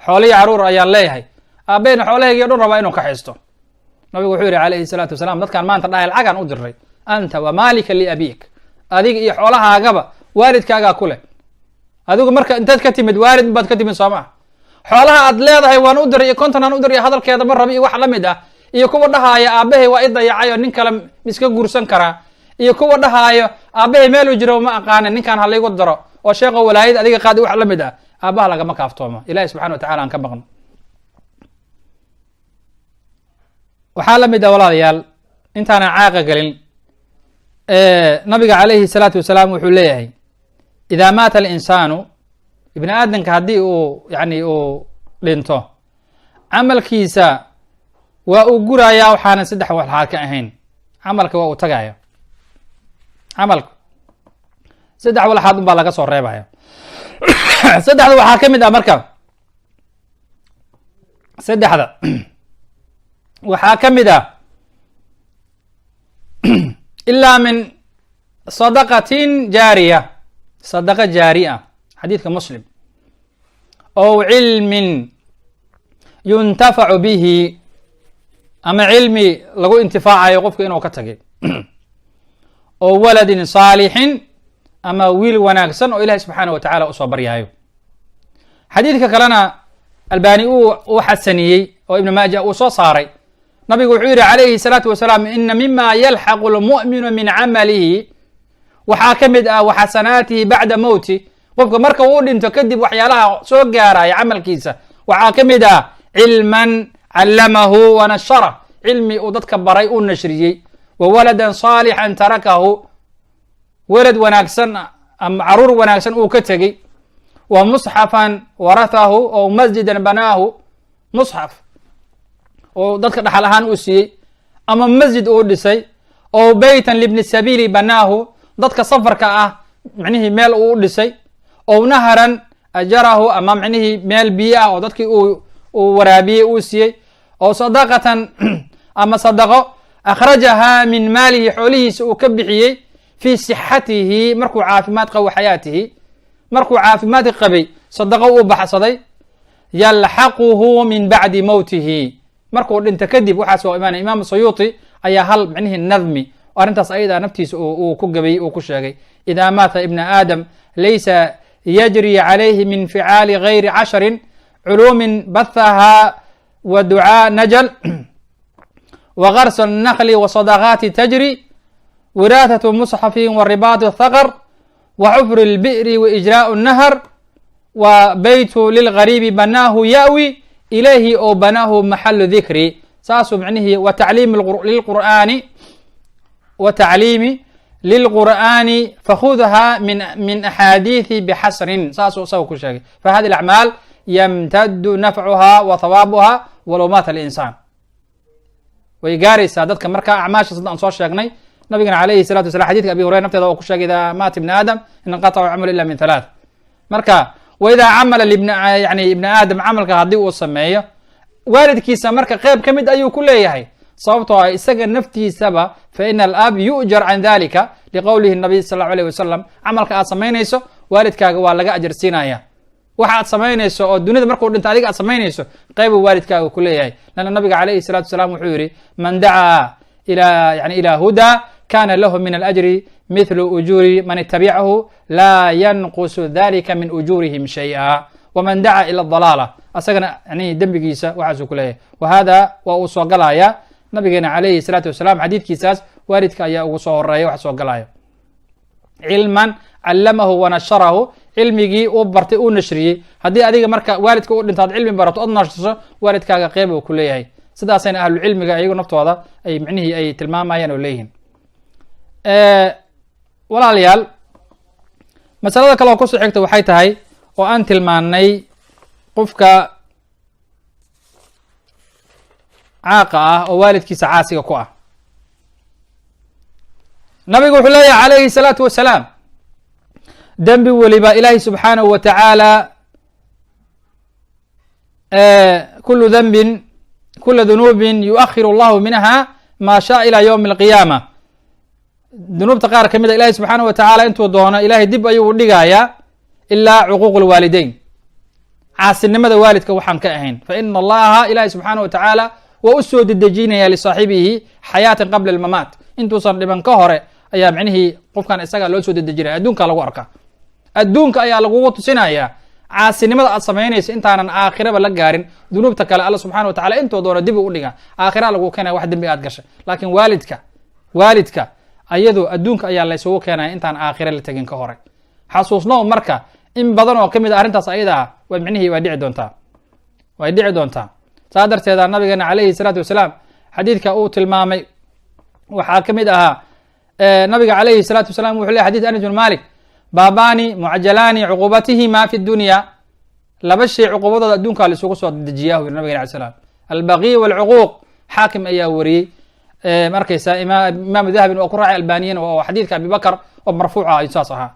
xoolo iyo caruur ayaan leeyahay, aabahena xoolahaygiyo dhan rabaa inuu ka haysto. nabigu wuxuu yihi calayhi salaatu wasalaam dadkaan maanta dhahay lacagaan u diray anta wa maalika liabik, adiga iyo xoolahaagaba waalidkaagaa ku leh. adigu marka intaad ka timid waalid baad ka timid soo maa. xoolaha aad leedahay waan u diray iyo konton aan u diray hadalkeeda ma rabi iyo wax la mid ah, iyo kuwa dhahaaya aabahay waa i dayacay oo nin kale miska guursan karaa, iyo kuwa dhahaayo aabahay meeluu jiro ma aqaana ninkaan ha laygu daro oo sheekho walaayad adiga qaadi wax la mid ah. aabaha lagama kaaftoomo. ilahi subxana wa tacala aan ka baqno. waxaa la mid ah walaalayaal intaanan caaqa gelin nabiga calayhi salaatu wasalaam wuxuu leeyahay idaa maata alinsaanu ibni aadamka haddii uu yani uu dhinto camalkiisa waa uu gurayaa waxaanan 3 walxaad ka ahayn. camalka waa uu tagaya, camalka 3 walxaad un baa laga soo reebaya. 3 waxaa ka mid ah marka 3 waxaa ka mid ah ilaa min sadaqatin jaariya, sadaqa jaari ah xadiidka muslim, ow cilmin yuntafacu bihi, ama cilmi lagu intifaacayo qofka inuu ka tagay, oo waladin saalixin, ama wiil wanaagsan oo ilahi subxaana wa tacaala usoo baryaayo. xadiidka kalena albani uu xasaniyey oo ibn maaja uu soo saaray. nabigu wuxuu yihi calayhi salaatu wasalaam ina mima yalxaqu lmu'minu min camalihi, waxaa ka mid ah waxasanaatihi bacda mowti, qofka marka uu dhinto kadib waxyaalaha soo gaaraya camalkiisa waxaa ka mid ah cilman callamahu wanashara cilmi uu dadka baray uu nashriyey wa waladan saalixan tarakahu welad wanaagsan ama caruur wanaagsan uu ka tegey wa musxafan warathahu oo masjidan banaahu musxaf oo dadka dhaxal ahaan uu siiyey ama masjid uu dhisay oo beytan libni sabiili banaahu dadka safarka ah micnihii meel uu dhisay oo naharan ajarahu ama micnihii meel biyo ah oo dadkii uu waraabiyey uu siiyey oo sadaqatan ama sadaqo akhrajahaa min maalihi xoolihiisa uu ka bixiyey fii sixatihi markuu caafimaad qabo xayaatihi markuu caafimaadka qabay sadaqo uu baxsaday yalxaquhu min bacdi mowtihi markuu dhinto kadib waxaas waa imaanaya imaam sayuuti ayaa hal micnihii nadmi arrintaas ayadaa naftiisa uu ku gabayey uu ku sheegay idaa maata ibna aadam laysa yajri calayhi min ficaali gayri casharin culuumin bathaha wa ducaa najal wa garsa الnakli wa sadaqaati tajri wiraathatu musxafin wa ribaati thaqr wa xufri اlbi'ri wa ijraءu الnahar wa beytu lilgariibi banaahu ya'wi ilayhi oo banaahu maxalu dikri saasuu micnihii wa tacliimi lilqur'aani fakhudha min axaadiiثi bxasrin saasuu isaga ku sheegay fahadi اacmaal ymtadu nafcuha wa hawaabuha walow maata alinsaan way gaaraysaa dadka marka acmaasha sida aan soo sheegnay nabigana alayhi salatu wasala xadidka abi hurayra nafteeda oo ku sheegay idaa maata ibna aadam inqatacu camal ila min halaath marka waidaa camala yani ibna aadam camalka haddii uu sameeyo waalidkiisa marka qeyb ka mid ayuu ku leeyahay sababtoo ah isaga naftiisaba fa ina alab yu'jar can dalika liqowlihi nabiy sal allahu alayh wasalam camalka aad samaynayso waalidkaaga waa laga ajar siinaya waxa aad samaynayso oo dunida markuu dhinto adiga aad samaynayso qeybu waalidkaaga ku leeyahay lanna nabiga calayhi salatu wasalaam wuxuu yihi man dacaa ila huda kana lahu min alajri mithlu ujuuri man itabicahu laa yanqusu dalika min ujuurihim shay'a waman dacaa ila dalaala asagana yani dembigiisa waxaasuu ku leeyahay wa hada waa uu soo galaya nabigeena calayhi salaatu wasalaam xadiidkiisaas waalidka ayaa ugu soo horeeya wax soo galaya cilman callamahu wanasharahu cilmigii uu bartay uu nashriyey haddii adiga marka waalidka u dhinto ad cilmi barato od nashriso waalidkaaga qeyb uu ku leeyahay sidaasayna ahlucilmiga iyagu naftooda ay micnihii ay tilmaamayaan oo leeyihiin walaalayaal masalada kale oo kusoo xigta waxay tahay oo aan tilmaanay qofka caaqa ah oo waalidkiisa caasiga ku ah nabigu wuxuu leeyahay calayhi salaatu wasalaam dembi weliba ilaahi subxaanahu wa tacaala kula dunuubin yuakhiru allahu minha maa shaa ila ywmi alqiyaama dunuubta qaar ka mid a ilahi subxaanahu wa tacaala intuu doono ilahay dib ayuu u dhigayaa ilaa cuquuq lwaalideyn caasinimada waalidka waxaan ka ahayn fa ina allaha ilahi subxaanahu wa tacaala waa u soo dedejinaya lisaaxibihi xayaatan qabla almamaat intuusan dhiban ka hore ayaa micnihii qofkan isaga loo soo dedejinaya adduunka lagu arka adduunka ayaa lagugu tusinaya caasinimada aad samaynayso intaanan aakhiraba la gaarin dunuubta kale alla subxana wa tacala intoo doona dib u dhiga aakhira lagu keenaya wax dembi aad gashay laakiin waalidka ayadoo adduunka ayaa laysugu keenaya intaan aakhira la tegin ka hore xasuusno marka in badan oo kamid a arrintaas ayada ah way micnihii way dhici doontaa saa darteeda nabigeena calayhi salaatu wasalaam xadiidka uu tilmaamay waxaa kamid ahaa nabiga calayhi salaatu wasalaam wuxuu ley xadid anas bin malik baabani mucajalaani cuqubatihima fi dunya laba shay cuqubadooda adduunka la isugu soo dejiyaa u yiri nabigena alay slam albaqi walcuquuq xaakim ayaa wariyey markaysa imaam dahabin oo ku raacay albaniyin oo xadiidka abi bakr oo marfuuca ayuu saas ahaa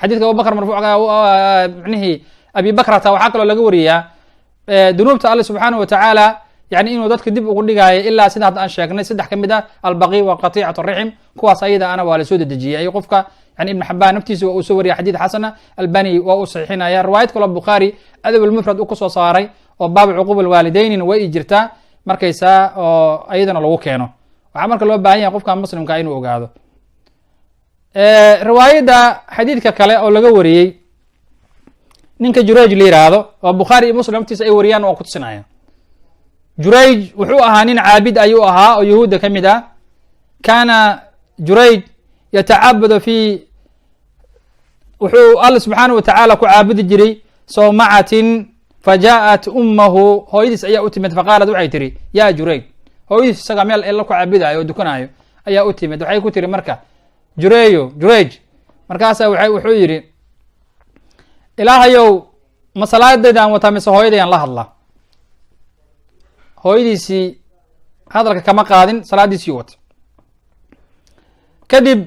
xadiidka abu bakr marfuuca micnihii abi bakrata waxaa kaloo laga wariyaa dunuubta alle subxaanahu wa tacaala yani inuu dadka dib ugu dhigaayo ilaa sida hadda aan sheegnay saddex ka mid ah albaqi wa qatiicat raxim kuwaas ayada ana waa lasoo dedejiyay ay qofka yani ibn xabaan naftiisa waa uu soo wariyay xadiid xasana albani waa uu saxiixinaya riwaayad kaloo bukhaari adab almufrad u kusoo saaray oo baab cuquub alwaalideynin way jirtaa markaysaa oo ayadana lagu keeno waxaa marka loo baahan yahay qofka muslimka inuu ogaado riwaayadda xadiidka kale oo laga wariyey ninka jurayj la yiraahdo oo bukhaari iyo muslim naftiisa ay wariyaan waa kutusinaya jurayj wuxuu ahaa nin caabid ayuu ahaa oo yahuudda ka mid ah kaana jurayj yatacabadu wuxuu alla subxaanahu wa tacaala ku caabudi jiray sawmacatin fajaءat ummahu hooyadiis ayaa u timid faqaalat waxay tihi yaa Jurayj, hooyadiis isaga meel ila ku caabudaayo oo dukanaayo ayaa u timid. waxay ku tihi marka Jurayj, markaasaa wuxuu yidhi ilaahayow ma salaadaydaan wataa mise hooyadayaan la hadlaa? hooyadiisii hadalka kama qaadin, salaadiisii wata. kadib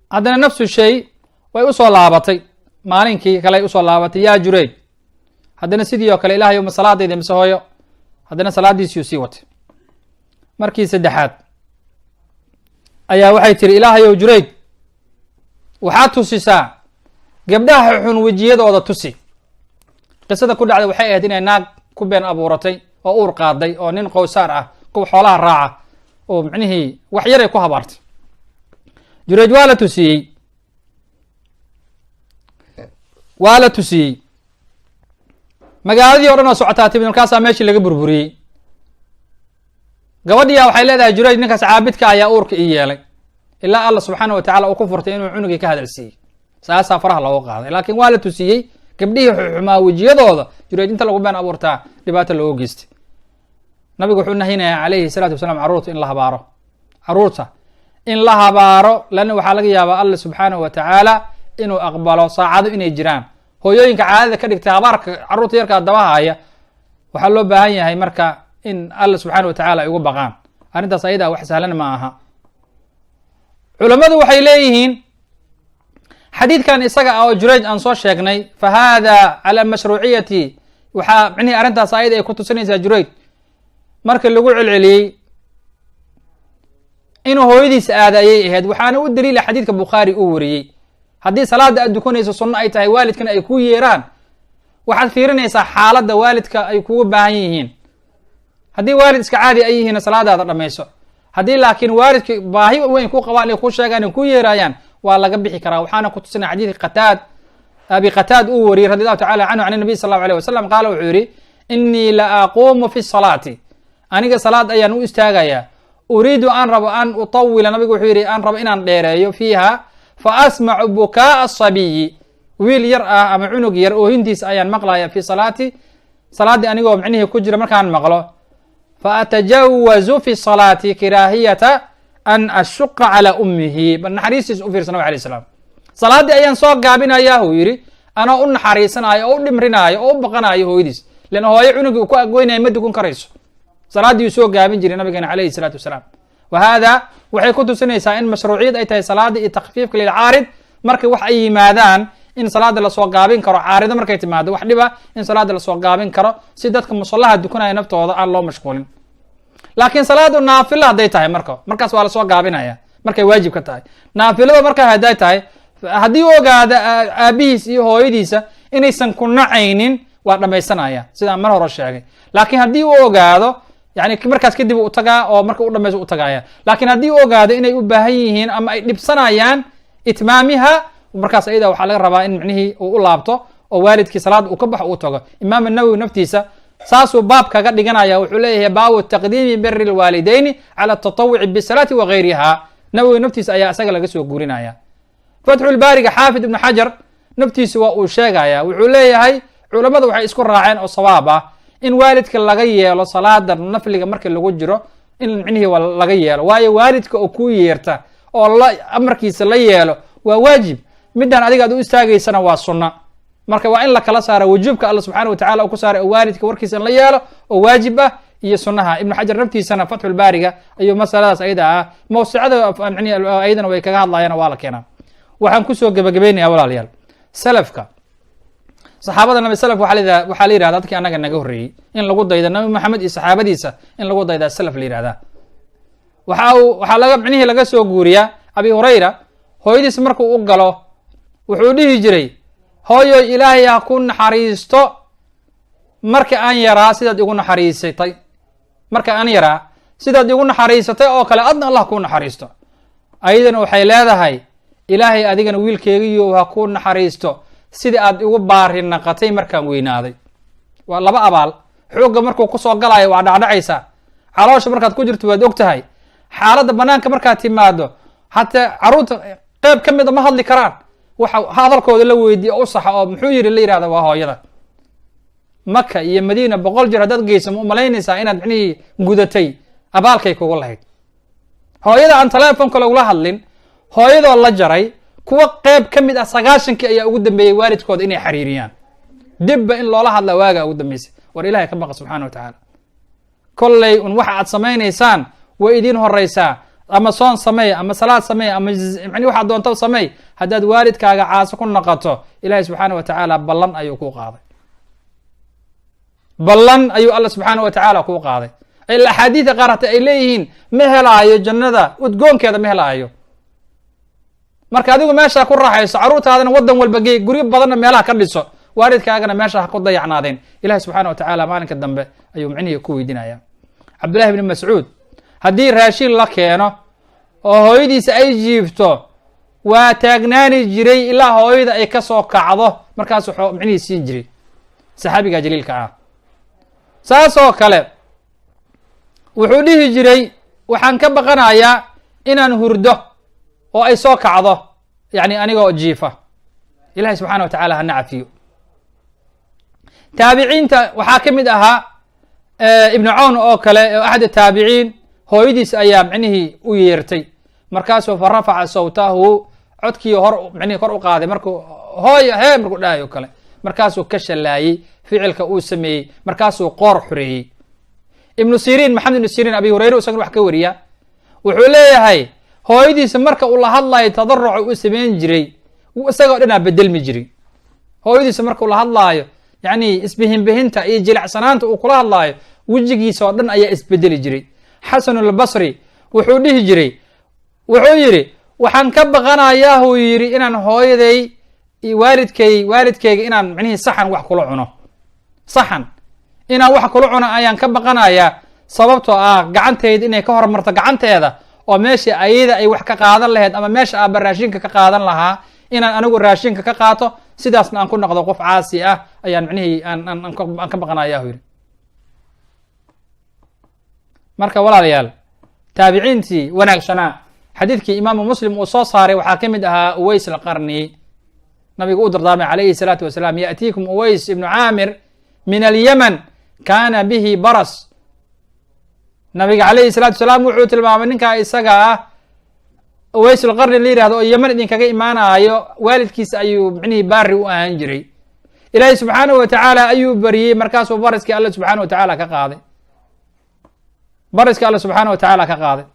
haddana nafsu shay way usoo laabatay, maalinkii kale ay usoo laabatay yaa Jurayj, haddana sidii oo kale ilaahayow ma salaadayda mise hooyo? haddana salaadiisii sii watay. markii saddexaad ayaa waxay tihi ilaahayow Jurayj, waxaad tusisaa gabdhaha xun wejiyadooda tusi. qisada ku dhacday waxay ahayd inay naag ku been abuuratay oo uur qaaday oo nin qowsaar ah, kuwa xoolaha raaca, oo micnihii wax yaray ku habaartay. Jurayj waa la tusiyey magaaladii o dhan oo socotaa timid, markaasaa meeshii laga burburiyey. gabadhiyaa waxay leedahay Jurayj, ninkaas caabidka ayaa uurka ii yeelay, ilaa alla subxaana watacaala uu ku furtay inuu cunugii ka hadal siiyey. saasaa faraha looga qaaday, laakiin waa la tusiyey gabdhihii xumaa wejiyadooda Jurayj inta lagu been abuurtaa dhibaato looga geystay. nabigu wuxuu nahyinayaa calayhi salaatu wasalaam caruurta in la habaaro, lanna waxaa laga yaabaa alla subxaanahu watacaala inuu aqbalo saacado inay jiraan. hooyooyinka caadada ka dhigtay habaarka caruurta yarkaa dabahaya, waxaa loo baahan yahay marka in alla subxaana watacaala ay ugu baqaan. arrintaas ayadaa wax sahlan ma aha. culammadu waxay leeyihiin xadiidkan isaga ah oo Jurayj aan soo sheegnay, fa hada cala mashruuciyati, waxaa micnihii arrintaas ayada ay ku tusinaysaa Jurayj marka lagu celceliyey inuu hooyadiisa aada ayay ahayd. waxaana u daliila xadiidka Bukhaari uu wariyey, haddii salaada aad dukanayso sunno ay tahay, waalidkana ay ku yeeraan, waxaad fiirinaysaa xaaladda waalidka ay kugu baahan yihiin. haddii waalid iska caadi ay yihiin salaadaada dhamayso, haddii laakiin waalidka baahi weyn ku qabaan ay ku sheegaan ay ku yeerayaan, waa laga bixi karaa. waxaana ku tusinaya xadiidka abi qataad uu wariyey radi allahu tacala canhu can nabiy sal allahu alayh wasalam qaala wuxuu yidhi inii la aquumu fi salaati, aniga salaad ayaan u istaagayaa, uriidu an rabo an utawila, nabigu wuxuu yidhi aan rabo inaan dheereeyo fiiha, fa asmacu bukaaa asabiyi, wiil yar ah ama cunug yar oohintiisa ayaan maqlaya fi salaati, salaaddii anigoo micnihii ku jira markaan maqlo, fa atajawazu fi salaati kiraahiyata an ashuqa calaa ummihi. bal naxariistiisa u fiirsa nabig alay slam, salaaddii ayaan soo gaabinayaa uu yidhi anoo u naxariisanaayo oo u dhimrinaayo oo u baqanaayo hooyadiis, leanna hooyo cunugii uu ku agweynaya ma dukan karayso. salaaddii uu soo gaabin jiray nabigeena calayhi salaatu wasalaam. wa hada waxay ku tusinaysaa in mashruuciyad ay tahay salaada iyo takfiifka lilcaarid, markay wax ay yimaadaan in salaada lasoo gaabin karo. caarido markay timaado wax dhiba in salaada lasoo gaabin karo, si dadka musallaha dukanaya naftooda aan loo mashquulin. laakiin salaadu naafila hadday tahay markaas waa lasoo gaabinaya markay waajib ka tahay. naafilada markaa hadday tahay, haddii u ogaada aabihiis iyo hooyadiisa inaysan ku nacaynin, waa dhamaysanaya sidaan mar hore sheegay. laakiin haddii u ogaado, yani markaas kadib u tagaa oo marka u dhamayso u tagaya. laakiin haddii u ogaado inay u baahan yihiin ama ay dhibsanayaan itmaamiha, markaas ayada waxaa laga rabaa in micnihii uu u laabto oo waalidkii salaada uu ka baxo uu tago. imaam nawowi naftiisa saasuu baab kaga dhiganaya, wuxuu leeyahay baabu taqdiimi biri lwaalidayni cala atatawuci bisalaati wagayriha. nawowi naftiisa ayaa isaga laga soo guurinaya. fatxulbaariga xaafid ibnu xajar naftiisa waa uu sheegaya, wuxuu leeyahay culammadu waxay isku raaceen oo sawaab ah in waalidka laga yeelo salaada nafliga marka lagu jiro, in micnihii laga yeelo. waayo waalidka oo ku yeerta oo amarkiisa la yeelo waa waajib, midaan adiga ad u istaagaysana waa sunna. marka waa in la kala saaro wujuubka alla subxaana watacala uu ku saaray oo waalidka warkiisa in la yeelo oo waajib ah iyo sunnaha. ibnu xajar naftiisana fatxulbaariga ayuu masaladaas ayada ah mawsicada ayadana way kaga hadlayaan, waa la keenaa. waxaan kusoo gebagabeynaya walaalayaal, salafka saxaabada nabi salaf waxaa la yihahda dadkii annaga naga horreeyey in lagu dayda nabi maxamed iyo saxaabadiisa in lagu daydaa salaf la yihahdaa. waxaa micnihii laga soo guuriyaa abi hurayra, hooyadiis markuu u galo wuxuu dhihi jiray, hooyo ilaahay ha ku naxariisto marka aan yaraa sidaad igu naxariisatay, oo kale adna allah kuu naxariisto. ayadana waxay leedahay, ilaahay adigana wiilkeegiyo ha ku naxariisto sidii aad igu baari naqatay markaan weynaaday. waa laba abaal. xoogga markuu kusoo galayo waa dhacdhacaysaa, caloosha markaad ku jirto waad og tahay, xaaladda banaanka markaad timaado hataa caruurta qeyb ka mida ma hadli karaan, waxa hadalkooda la weydiiya u saxa oo muxuu yidhi la yihahda waa hooyada. maka iyo madiina 100 jeer haddaad geyso ma umalaynaysaa inaad micnihii gudatay abaalkay kugu lahayd. hooyada aan telefonka lagula hadlin, hooyadoo la jaray, kuwa qeyb ka mid ah 90kii ayaa ugu dambeeyey waalidkooda inay xariiriyaan. dibba in loola hadla waagaa ugu dambeysay. war ilaahay ka baqa subxaana wa tacaala. kolley un waxa aad samaynaysaan way idiin horeysaa, ama soon sameey ama salaad sameey ama yani waxaad doonto sameey. haddaad waalidkaaga caasi ku noqoto ilaahay subxaana wa tacaala ballan ayuu kuu qaaday. ballan ayuu alla subxaana wa tacaala kuu qaaday. axaadiida qaar hata ay leeyihiin ma helaayo jannada udgoonkeeda ma helaayo. marka adigu meeshaa ku raaxayso, caruurtaadana wadan walba gey, guryo badanna meelaha ka dhiso, waalidkaagana meesha ha ku dayacnaadeen. ilahi subxaana wa tacaala maalinka dambe ayuu micnihii ku weydiinaya. cabdullahi bni mascuud haddii raashin la keeno oo hooyadiisa ay jiifto waa taagnaani jiray ilaa hooyada ay kasoo kacdo, markaas wuxuu micnihii siin jiray saxaabiga jaliilka ah. saasoo kale wuxuu dhihi jiray waxaan ka baqanayaa inaan hurdo oo ay soo kacdo yani anigoo jiifa. ilahi subxaana wa tacaala hana cafiyo. taabiciinta waxaa ka mid ahaa ibnu cawn oo kale oo axad taabiciin, hooyadiis ayaa micnihii u yeertay, markaasuu fa rafaca sawtahu, codkii micnihii kor u qaaday markuu hooya hee markuu dhahay o kale, markaasuu ka shalaayey ficilka uu sameeyey, markaasuu qoor xureeyey. ibnu siriin, maxamed ibnu siriin abi hurayre isaguna wax ka wariya, wuxuu leeyahay hooyadiisa marka uu la hadlaayo tadaruca u samayn jiray, isagoo dhanaa bedelmi jiray. hooyadiisa marka uu la hadlaayo yani isbihinbihinta iyo jilicsanaanta uu kula hadlaayo, wejigiisa oo dhan ayaa isbedeli jiray. xasan albasri wuxuu dhihi jiray, wuxuu yidhi waxaan ka baqanayaa huu yidhi inaan hooyaday waalidkayga inaan micnihii saxan wax kula cuno, saxan inaan wax kula cuno ayaan ka baqanayaa, sababtoo ah gacanteyda inay ka hormarto gacanteeda, oo meesha ayada ay wax ka qaadan lahayd ama meesha aaba raashinka ka qaadan lahaa inaan anigu raashinka ka qaato, sidaasna aan ku noqdo qof caasi ah ayaan micnihii aan ka baqanayaa hu yidhi. marka walaalayaal, taabiciintii wanaagsanaa xadiidkii imaamu muslim uu soo saaray waxaa ka mid ahaa uways alqarni. nabigu u dardaarmay calayhi salaatu wasalaam, yaأtiikum uways ibnu caamir min alyaman kaana bihi baras. nabiga calayhi salaatu wasalaam wuxuu tilmaamay ninkaa isaga ah uways alqarni la yihahdo oo yeman idinkaga imaanayo, waalidkiisa ayuu micnihii baari u ahaan jiray. ilaahay subxaanahu wa tacaala ayuu bariyey, markaasuu bariskii alle subxaana wa tacaala ka qaaday. bariskii alle subxaana wa tacaala ka qaaday.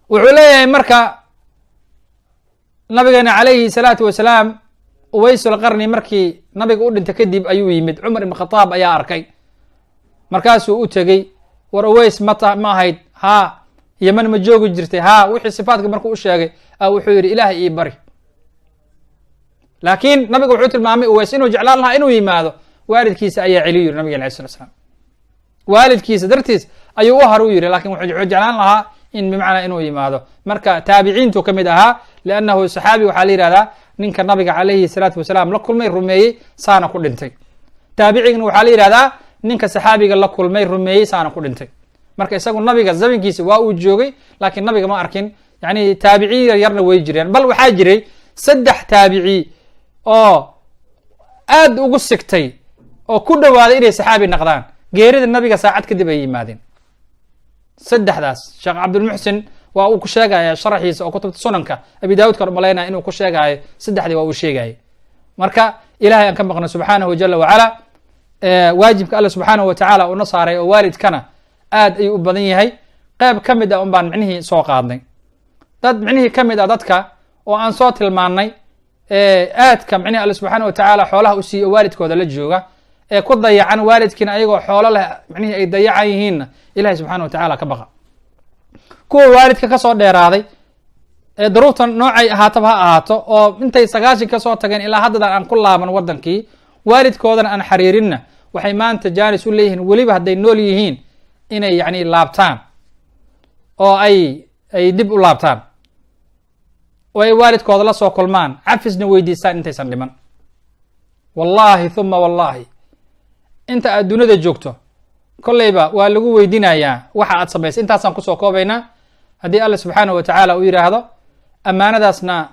wuxuu leeyahay marka nabigeena calayhi salaatu wasalaam, uways alqarni markii nabiga u dhintay kadib ayuu yimid. cumar ibn khataab ayaa arkay, markaasuu u tegey, war uways ma ahayd? haa. yeman ma joogi jirtay? haa. wixii sifaadka markuu u sheegay wuxuu yidhi ilaahay ii bari. laakiin nabiga wuxuu tilmaamay uways inuu jeclaan lahaa inuu yimaado, waalidkiisa ayaa celiyu yiri nabiga alayh slat slam. waalidkiisa dartiis ayuu u har u yidhi, lakin wuxuu jeclaan lahaa in bimacnaa inuu yimaado. marka taabiciintu ka mid ahaa, liannahu saxaabi waxaa la yihahdaa ninka nabiga calayhi salaatu wasalaam la kulmay, rumeeyey, saana ku dhintay. taabicigna waxaa la yihahdaa ninka saxaabiga la kulmay, rumeeyey, saana ku dhintay. marka isagu nabiga zamankiisa waa uu joogay, laakiin nabiga ma arkin. yani taabiciin yaryarna way jireen, bal waxaa jiray 3 taabici oo aad ugu sigtay oo ku dhawaaday inay saxaabi noqdaan, geerida nabiga saacad kadib ay yimaadeen. 3daas sheekh cabdulmuxsin waa uu ku sheegaya sharaxiisa oo kutubta sunanka abi daawud kan umalaynaya inuu ku sheegayo 3dii waa uu sheegayay. marka ilahay aan ka maqno subxaanahu jala wacala, waajibka alle subxaanahu wa tacaala una saaray oo waalidkana aad ayuu u badan yahay. qeyb ka mid ah un baan micnihii soo qaadnay, dad micnihii ka mid ah dadka oo aan soo tilmaannay aadka micnihi alle subxaana wa tacaala xoolaha u siiyo waalidkooda la jooga, ee ku dayacan waalidkiina ayagoo xoolo leh micnihii ay dayacan yihiinna ilahay subxaana wa tacaala ka baqa. kuwa waalidka kasoo dheeraaday ee duruuftan noocay ahaataba ha ahaato, oo intay 90 kasoo tageen ilaa haddadan aan ku laaban wadankii, waalidkoodana aan xariirinna, waxay maanta jaanis u leeyihiin weliba hadday nool yihiin inay yani laabtaan oo ay dib u laabtaan, oo ay waalidkooda la soo kulmaan, cafisna weydiistaan intaysan dhiman. wallahi uma wallahi inta aad dunida joogto kolleyba waa lagu weydiinayaa waxa aad samaysay. intaasaan kusoo koobaynaa. haddii alle subxaana wa tacaala uu yidhaahdo, ammaanadaasna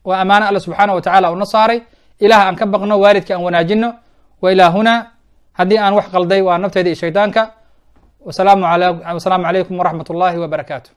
waa ammaano alle subxaana wa tacaala una saaray. ilaah aan ka baqno, waalidka aan wanaajino, وإلى هنا هدي أن وحق الضي ونبتدي الشيطانك والسلام عليكم ورحمة الله وبركاته.